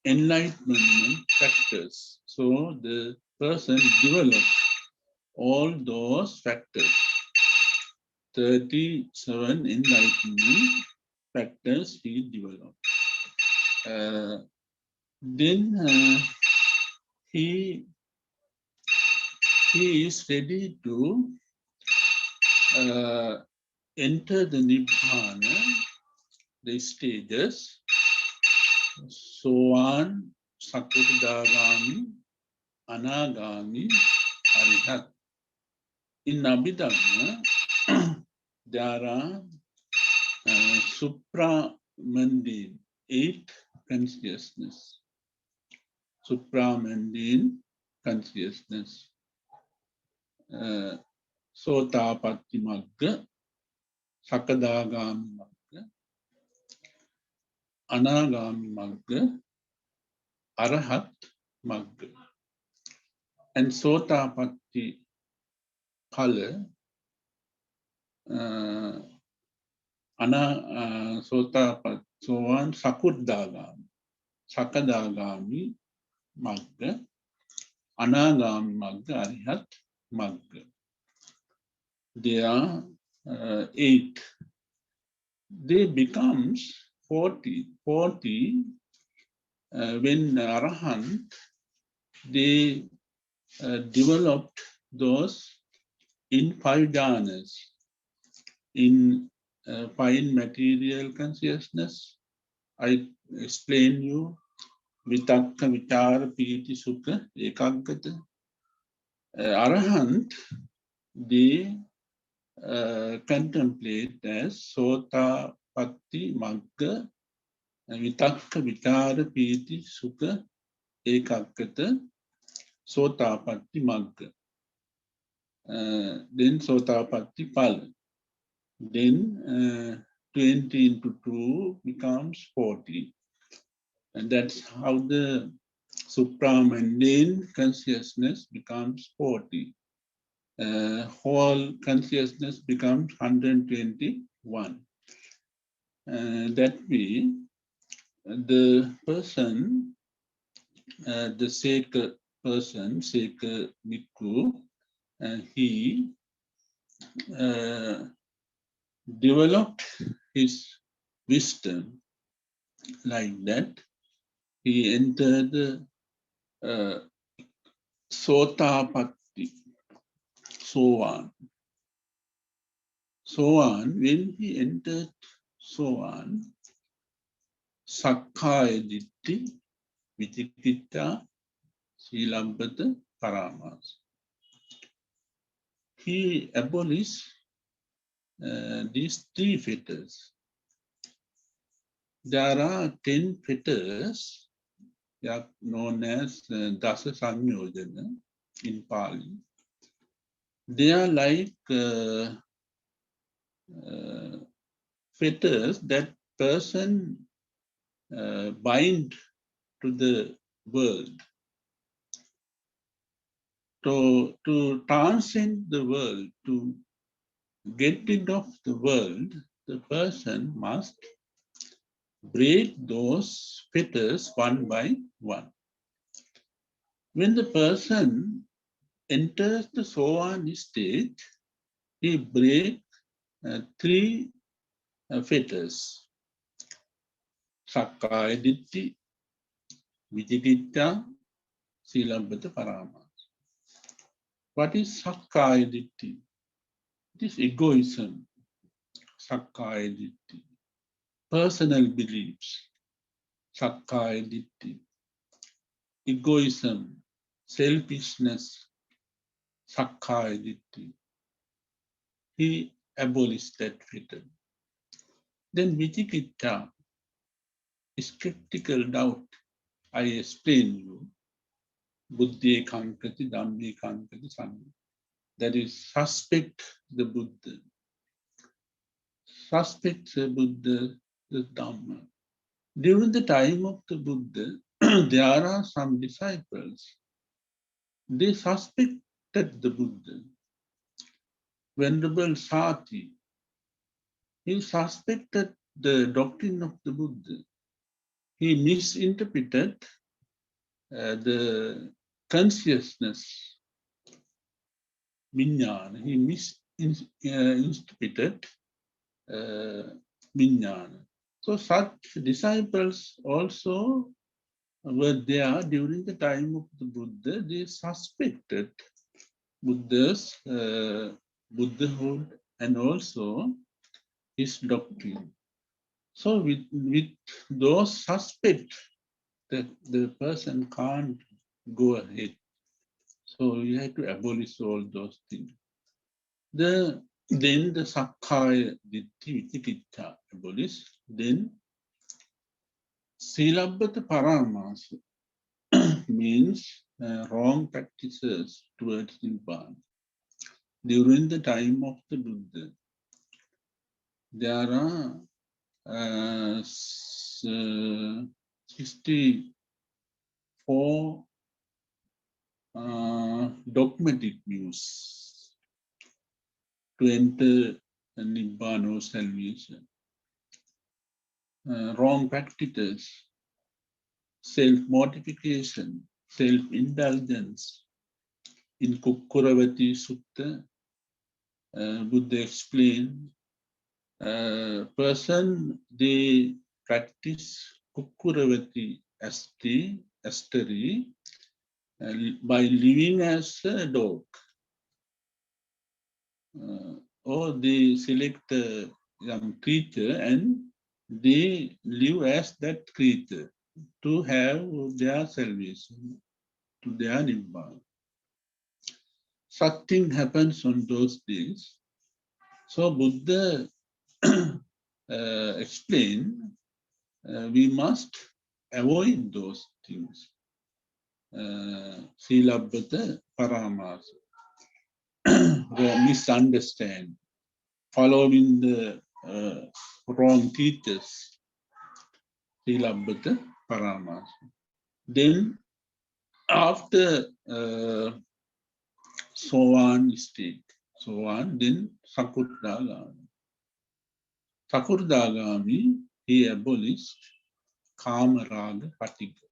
Speaker 2: enlightenment factors. So the person develops all those factors. 37 enlightenment factors he developed. Then he is ready to enter the Nibbana, the stages, Soan, Sakutadagami, Anagami, Arihat. In Abhidhamma, there are supramundane, 8 consciousness. Supramundane consciousness. Sotapatti Magga, Sakadagami Magga, Anagami Magga, Arahat Magga. And Sotapatti Phala, Sotapatti, Soan Sakudagami, Sakadagami Magga, Anagami Magga, Arihat Magga. They are 8. They becomes 40. 40 when Arahant, they developed those in 5 jhanas. In fine material consciousness, I explain you Vitakka, Vichara, Piti, Sukha, Ekaggata. Arahant, they contemplate as Sota, Patti, Magga, Vitakka, Vichara, Piti, Sukha, Ekaggata, Sotapatti Magga. Then Sotapatti Phala. Then 20 into 2 becomes 40. And that's how the supramundane consciousness becomes 40. Whole consciousness becomes 121. That way, the person, the Sekha person, Sekha Bhikkhu, he developed his wisdom like that. He entered Sotapatti, Soan. Soan, when he entered Soan, Sakkaya Ditti, Vichikitta, Silambata, Paramas. He abolished these 3 fetters. There are 10 fetters, they are known as Dasa Samyojana in Pali. They are like fetters that person bind to the world. To transcend the world, to get rid of the world, the person must break those fetters one by one. When the person enters the Soan state, he breaks 3 fetters. Sakkaya Ditti, Vichikitta, Silambata, Paramas. What is Sakkaya Ditti? It is egoism, Sakkaya Ditti. Personal beliefs, Sakkaya Ditti. Egoism, selfishness, Sakkaya Ditti. He abolished that fetter. Then Vichikitta. skeptical doubt. I explain you. Buddhi kankati, dhammi kankati, sangha. That is, suspect the Buddha. Suspect the Buddha, the Dhamma. During the time of the Buddha, there are some disciples. They suspected the Buddha. Venerable Sati, he suspected the doctrine of the Buddha. He misinterpreted the consciousness, vijnana. He misinterpreted vijnana. So such disciples also were there during the time of the Buddha. They suspected Buddha's Buddhahood and also his doctrine. So with those suspects, that the person can't go ahead. So you have to abolish all those things. Then the Sakkaya Ditthi Vichikiච්ඡa abolished. Then Silabbata Paramasa means wrong practices towards Nibbana. During the time of the Buddha, there are 64 dogmatic views to enter Nibbana or salvation. Wrong practices, self-mortification, self-indulgence. In Kukkuravati Sutta, Buddha explained, person, they practice Kukkuravati astery by living as a dog. Or they select a young creature and they live as that creature to have their salvation, to their nibbana. Such thing happens on those days. So Buddha explained we must avoid those things. Silabbata paramasa, misunderstand, following the wrong teachers. Silabbata paramasa. Then after Sovan state, Sovan, then Sakurdagami. Sakurdagami, he abolished Kamaraga Patiga.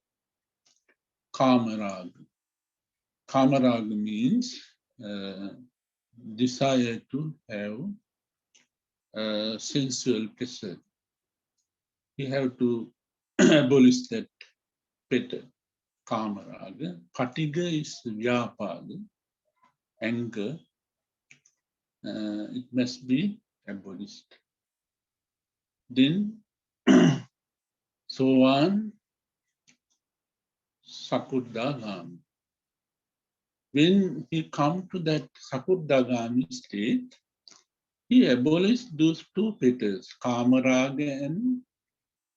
Speaker 2: Kamaraga. Kamaraga means desire to have sensual pleasure. He have to abolish that better. Kamaraga. Patiga is Vyapada, anger. It must be abolished. Then Sovan Sakurdagami. When he come to that Sakurdagami state, he abolished those two fetters, Kamaraga and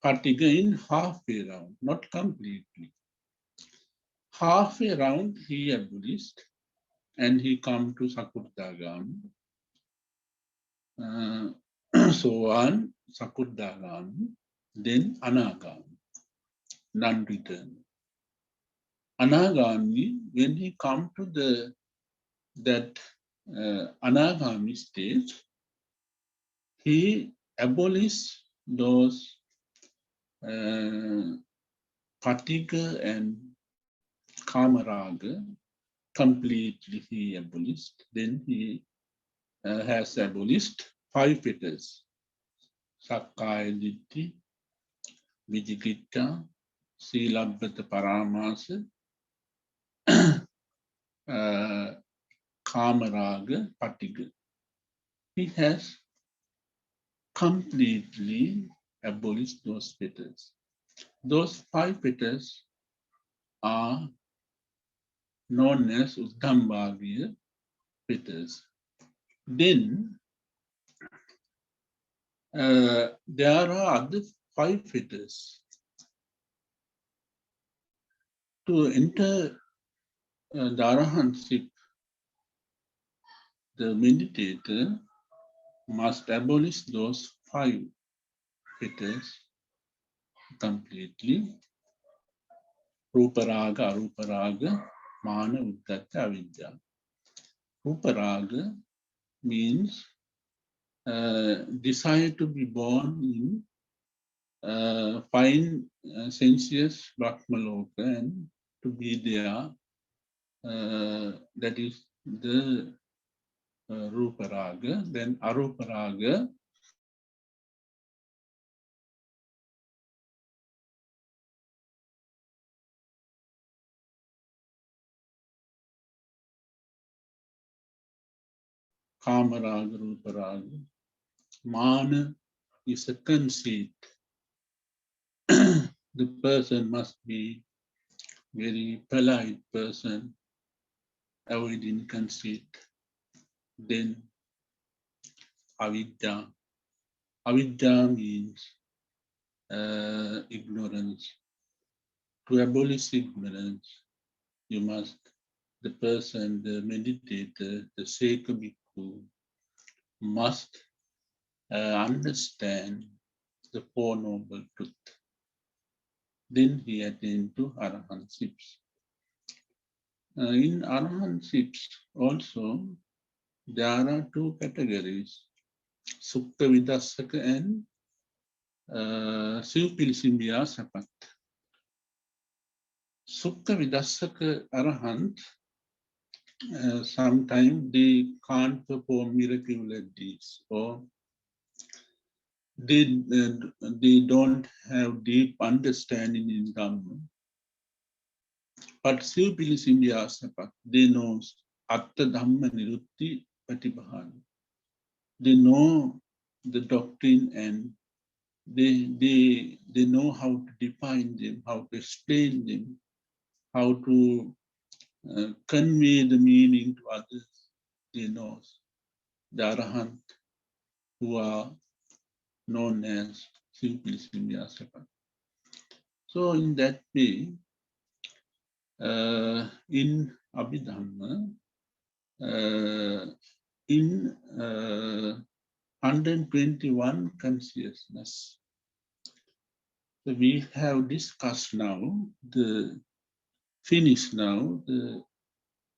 Speaker 2: Patiga, in halfway round, not completely. Halfway round he abolished and he come to Sakurdagami. So on, Sakurdagami, then Anagami, non-return. Anagami, when he come to that Anagami stage, he abolished those Patiga and Kamaraga completely. He abolished. Then he has abolished 5 fetters: Sakkaya Ditthi, Vichikiච්ඡa, Silabbata Paramasa, Kamaraga, Patiga. He has completely abolished those fetters. Those 5 fetters are known as Abhidhamma fetters. Then there are other 5 fetters. To enter the arahantship, the meditator must abolish those 5 fetters completely. Ruparaga, Aruparaga, Mana, Uddhata, Avidya. Ruparaga means desire to be born in fine, sensuous Brahmaloka and to be there. That is the Ruparaga. Then Aruparaga, Kamaraga, Ruparaga. Mana is a conceit. The person must be very polite person, avoiding conceit. Then Avidya. Avidya means ignorance. To abolish ignorance, you must, the person, the meditator, the Seka Bhikkhu, must understand the Four Noble Truth. Then he attained to arahantships. In arahantships also, there are 2 categories, Sukta Vidassaka and Sivpilisimbhya Sapat. Sukta Vidassaka Arahant, sometimes they can't perform miraculous deeds, or they don't have deep understanding in Dhamma. But Sivpilisimbhya Sapat, they know Atta Dhamma Nirutti Patibhana. They know the doctrine and they know how to define them, how to explain them, how to convey the meaning to others. They know the Arahant who are known as Sivpilisimbhya. So in that way, in Abhidhamma, in 121 consciousness, so we have discussed now the the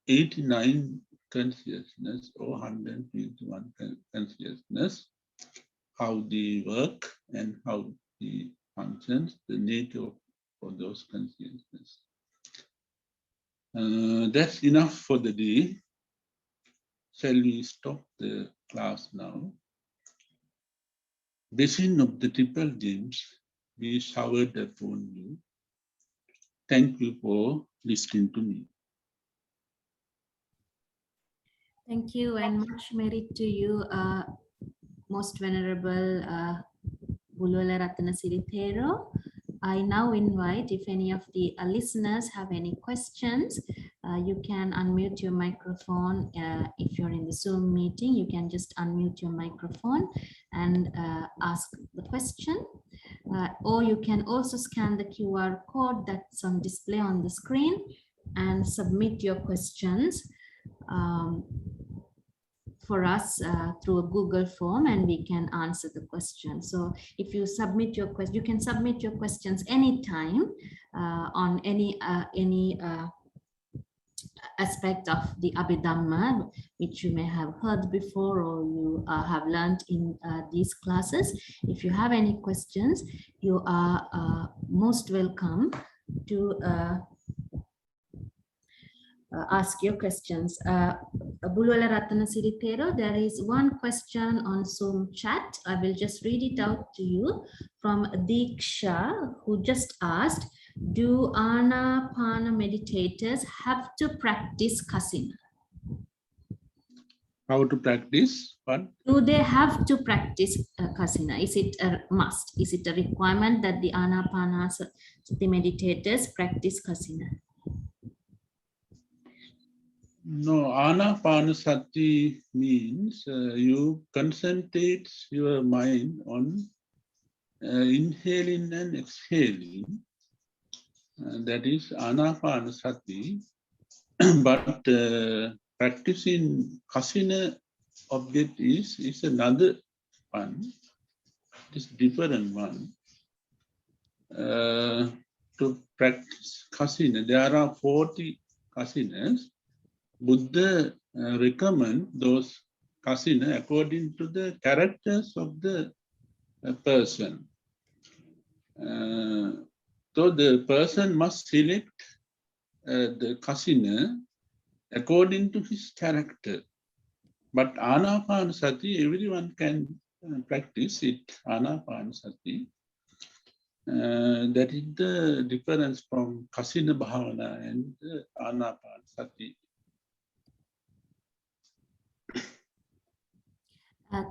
Speaker 2: 89 consciousness or 121 consciousness, how they work and how they functions, the nature of those consciousness. That's enough for the day. Shall we stop the class now? Blessing of the triple gems be showered upon you. Thank you for listening to me.
Speaker 1: Thank you and much merit to you, Most Venerable Bulwala Rattanasiri Thero. I now invite, if any of the listeners have any questions, you can unmute your microphone. If you're in the Zoom meeting, you can just unmute your microphone and ask the question. Or you can also scan the QR code that's on display on the screen and submit your questions for us through a Google form, and we can answer the question. So if you submit your question, you can submit your questions anytime on any aspect of the Abhidhamma, which you may have heard before or you have learned in these classes. If you have any questions, you are most welcome to ask your questions. Bulwala Rattanasiri Thero, there is one question on Zoom chat. I will just read it out to you from Diksha, who just asked, do Anapana meditators have to practice kasina?
Speaker 2: How to practice? What?
Speaker 1: Do they have to practice kasina? Is it a must? Is it a requirement that the Anapanasati meditators practice kasina?
Speaker 2: No, Anapanasati means you concentrate your mind on inhaling and exhaling. that is Anapanasati. But practicing kasina object is another one. It's different one. To practice kasina, there are 40 kasinas. Buddha recommend those kasina according to the characters of the person. So the person must select the kasina according to his character. But Anapanasati, everyone can practice it, Anapanasati. That is the difference from Kasina Bhavana and Anapanasati.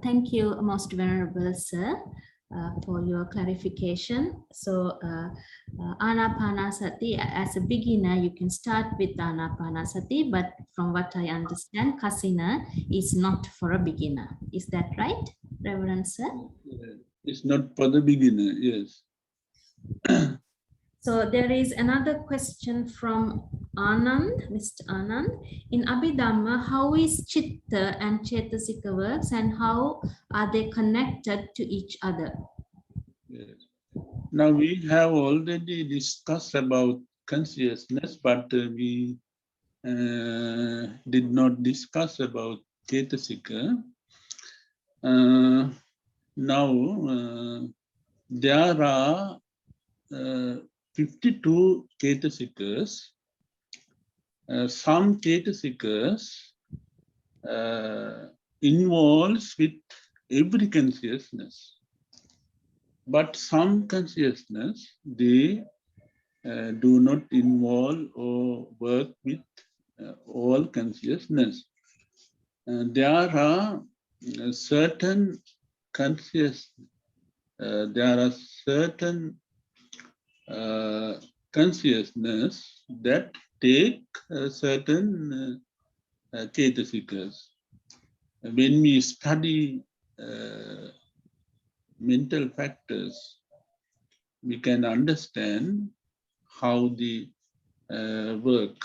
Speaker 1: Thank you, Most Venerable Sir, for your clarification. So, Anapanasati, as a beginner, you can start with Anapanasati, but from what I understand, Kasina is not for a beginner. Is that right, Reverend Sir?
Speaker 2: It's not for the beginner, yes.
Speaker 1: So there is another question from Anand, Mr. Anand. In Abhidhamma, how is Chitta and Chetasika works and how are they connected to each other?
Speaker 2: Yes. Now we have already discussed about consciousness, but we did not discuss about Chetasika. Now there are 52 Chetasikas. Some Chetasikas involves with every consciousness, but some consciousness, they do not involve or work with all consciousness. There are certain consciousness, there are certain consciousness that take certain Chetasikas. When we study mental factors, we can understand how they work.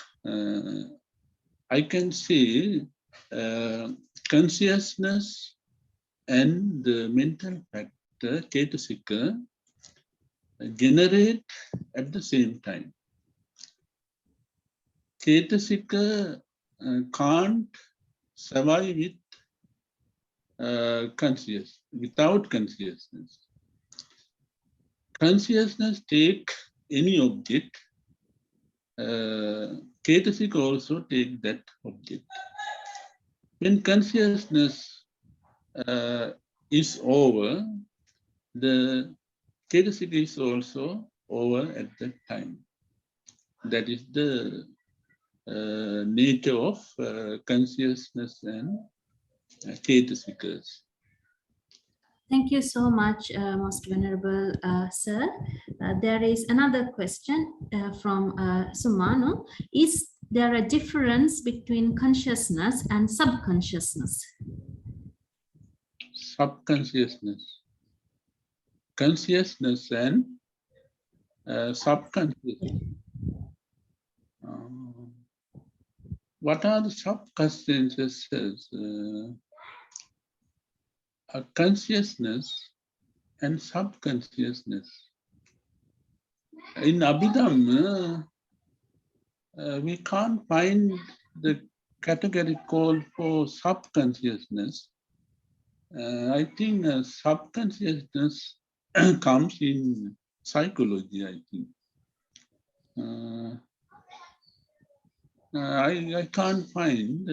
Speaker 2: I can say consciousness and the mental factor, Chetasika, generate at the same time. Chetasika can't survive with without consciousness. Consciousness take any object. Chetasika also take that object. When consciousness is over, the Chetasika is also over at that time. That is the nature of consciousness and Chetasikas.
Speaker 1: Thank you so much, Most Venerable Sir. There is another question from Sumano. Is there a difference between consciousness and subconsciousness?
Speaker 2: Subconsciousness. Consciousness and subconsciousness. What are the subconsciousnesses? Consciousness and subconsciousness. In Abhidhamma, we can't find the category called for subconsciousness. I think subconsciousness comes in psychology, I think. I can't find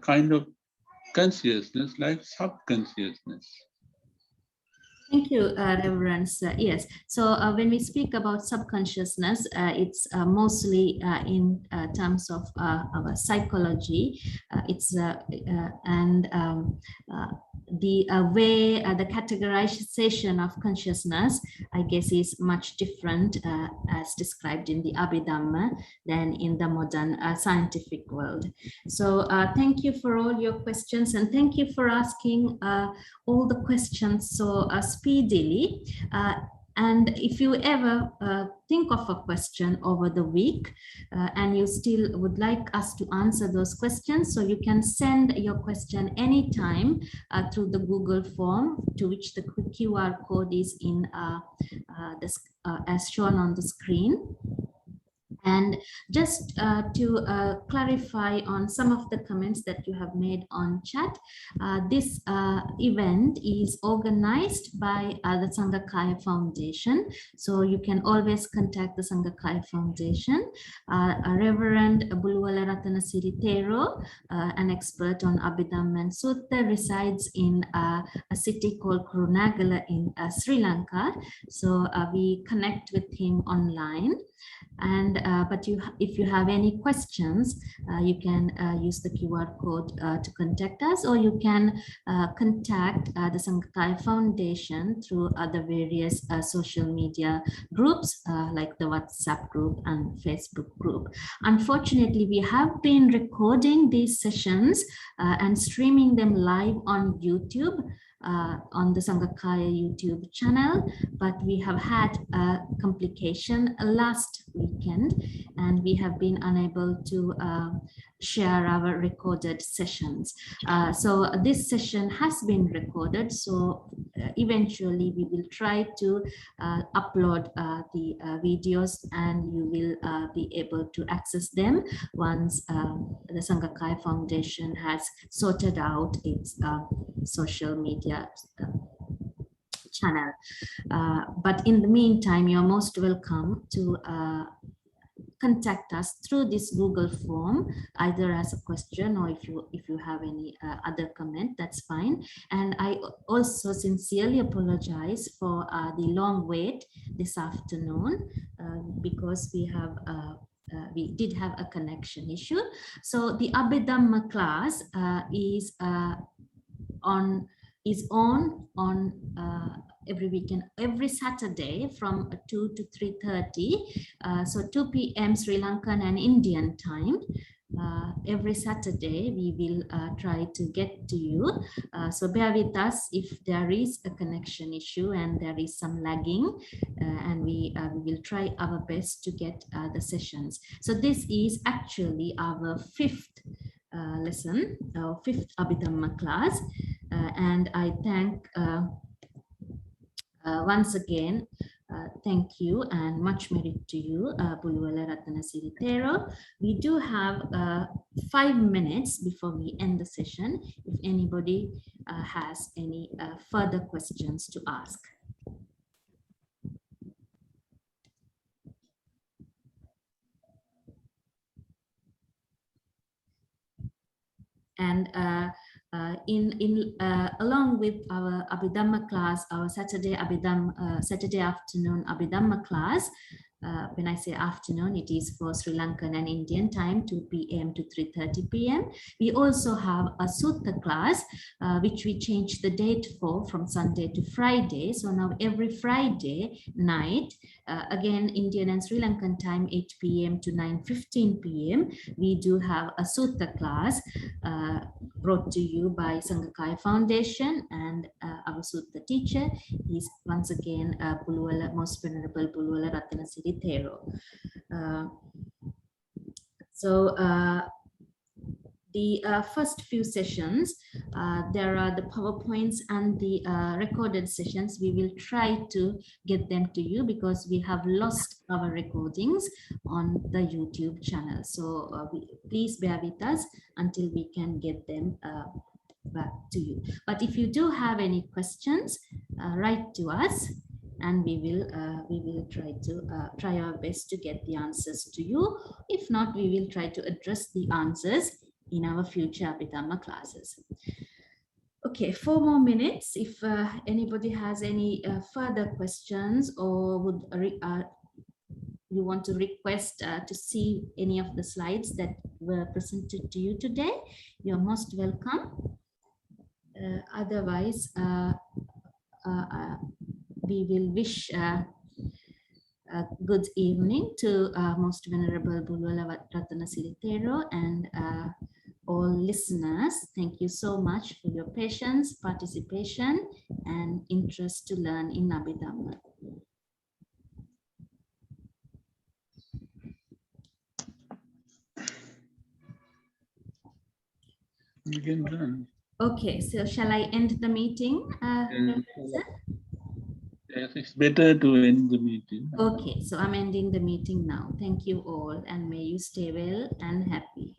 Speaker 2: kind of consciousness like subconsciousness.
Speaker 1: Thank you, Reverend. Yes, so when we speak about subconsciousness, it's mostly in terms of our psychology. The way the categorization of consciousness, I guess, is much different as described in the Abhidhamma than in the modern scientific world. So thank you for all your questions, and thank you for asking all the questions so speedily. And if you ever think of a question over the week and you still would like us to answer those questions, so you can send your question anytime through the Google form, to which the QR code is in as shown on the screen. And just to clarify on some of the comments that you have made on chat, this event is organized by the Sanghakaya Foundation. So you can always contact the Sanghakaya Foundation. Reverend Buluwala Ratanasiri Thero, an expert on Abhidhamma and Sutta, resides in a city called Kurunagala in Sri Lanka. So we connect with him online. And but if you have any questions, you can use the QR code to contact us, or you can contact the Sanghakaya Foundation through other various social media groups like the WhatsApp group and Facebook group. Unfortunately, we have been recording these sessions and streaming them live on YouTube. On the Sanghakaya YouTube channel, but we have had a complication last weekend and we have been unable to share our recorded sessions. So this session has been recorded, so eventually we will try to upload the videos, and you will be able to access them once the Sanghakaya Foundation has sorted out its social media channel. But in the meantime, you're most welcome to contact us through this Google form, either as a question or if you have any other comment, that's fine. And I also sincerely apologize for the long wait this afternoon because we did have a connection issue. So the Abhidhamma class is on every weekend, every Saturday from 2 to 3:30. So 2 p.m. Sri Lankan and Indian time. Every Saturday we will try to get to you. So bear with us if there is a connection issue and there is some lagging, and we will try our best to get the sessions. So this is actually our fifth lesson, our fifth Abhidhamma class. And I thank once again, thank you and much merit to you, Buluwala Ratanasiri Thero. We do have 5 minutes before we end the session, if anybody has any further questions to ask. And along with our Abhidhamma class, our Saturday afternoon Abhidhamma class, when I say afternoon, it is for Sri Lankan and Indian time, 2 p.m. to 3:30 p.m. We also have a Sutta class, which we changed the date for from Sunday to Friday. So now every Friday night, again, Indian and Sri Lankan time, 8 p.m. to 9:15 p.m. we do have a Sutta class brought to you by Sanghakaya Foundation, and our Sutta teacher is once again Most Venerable Buluwala Ratanasiri Thero. So the first few sessions, there are the PowerPoints and the recorded sessions. We will try to get them to you because we have lost our recordings on the YouTube channel. So please bear with us until we can get them back to you. But if you do have any questions, write to us, and we will try our best to get the answers to you. If not, we will try to address the answers in our future Abhidhamma classes. Okay, 4 more minutes. If anybody has any further questions, or would you want to request to see any of the slides that were presented to you today, you're most welcome. Otherwise, we will wish a good evening to Most Venerable Buluwala Ratanasiri Thero and all listeners. Thank you so much for your patience, participation, and interest to learn in Abhidhamma.
Speaker 2: You can run.
Speaker 1: Okay, so shall I end the meeting,
Speaker 2: Yes,
Speaker 1: Reverend sir?
Speaker 2: yes, it's better to end the meeting.
Speaker 1: Okay, so I'm ending the meeting now. Thank you all, and may you stay well and happy.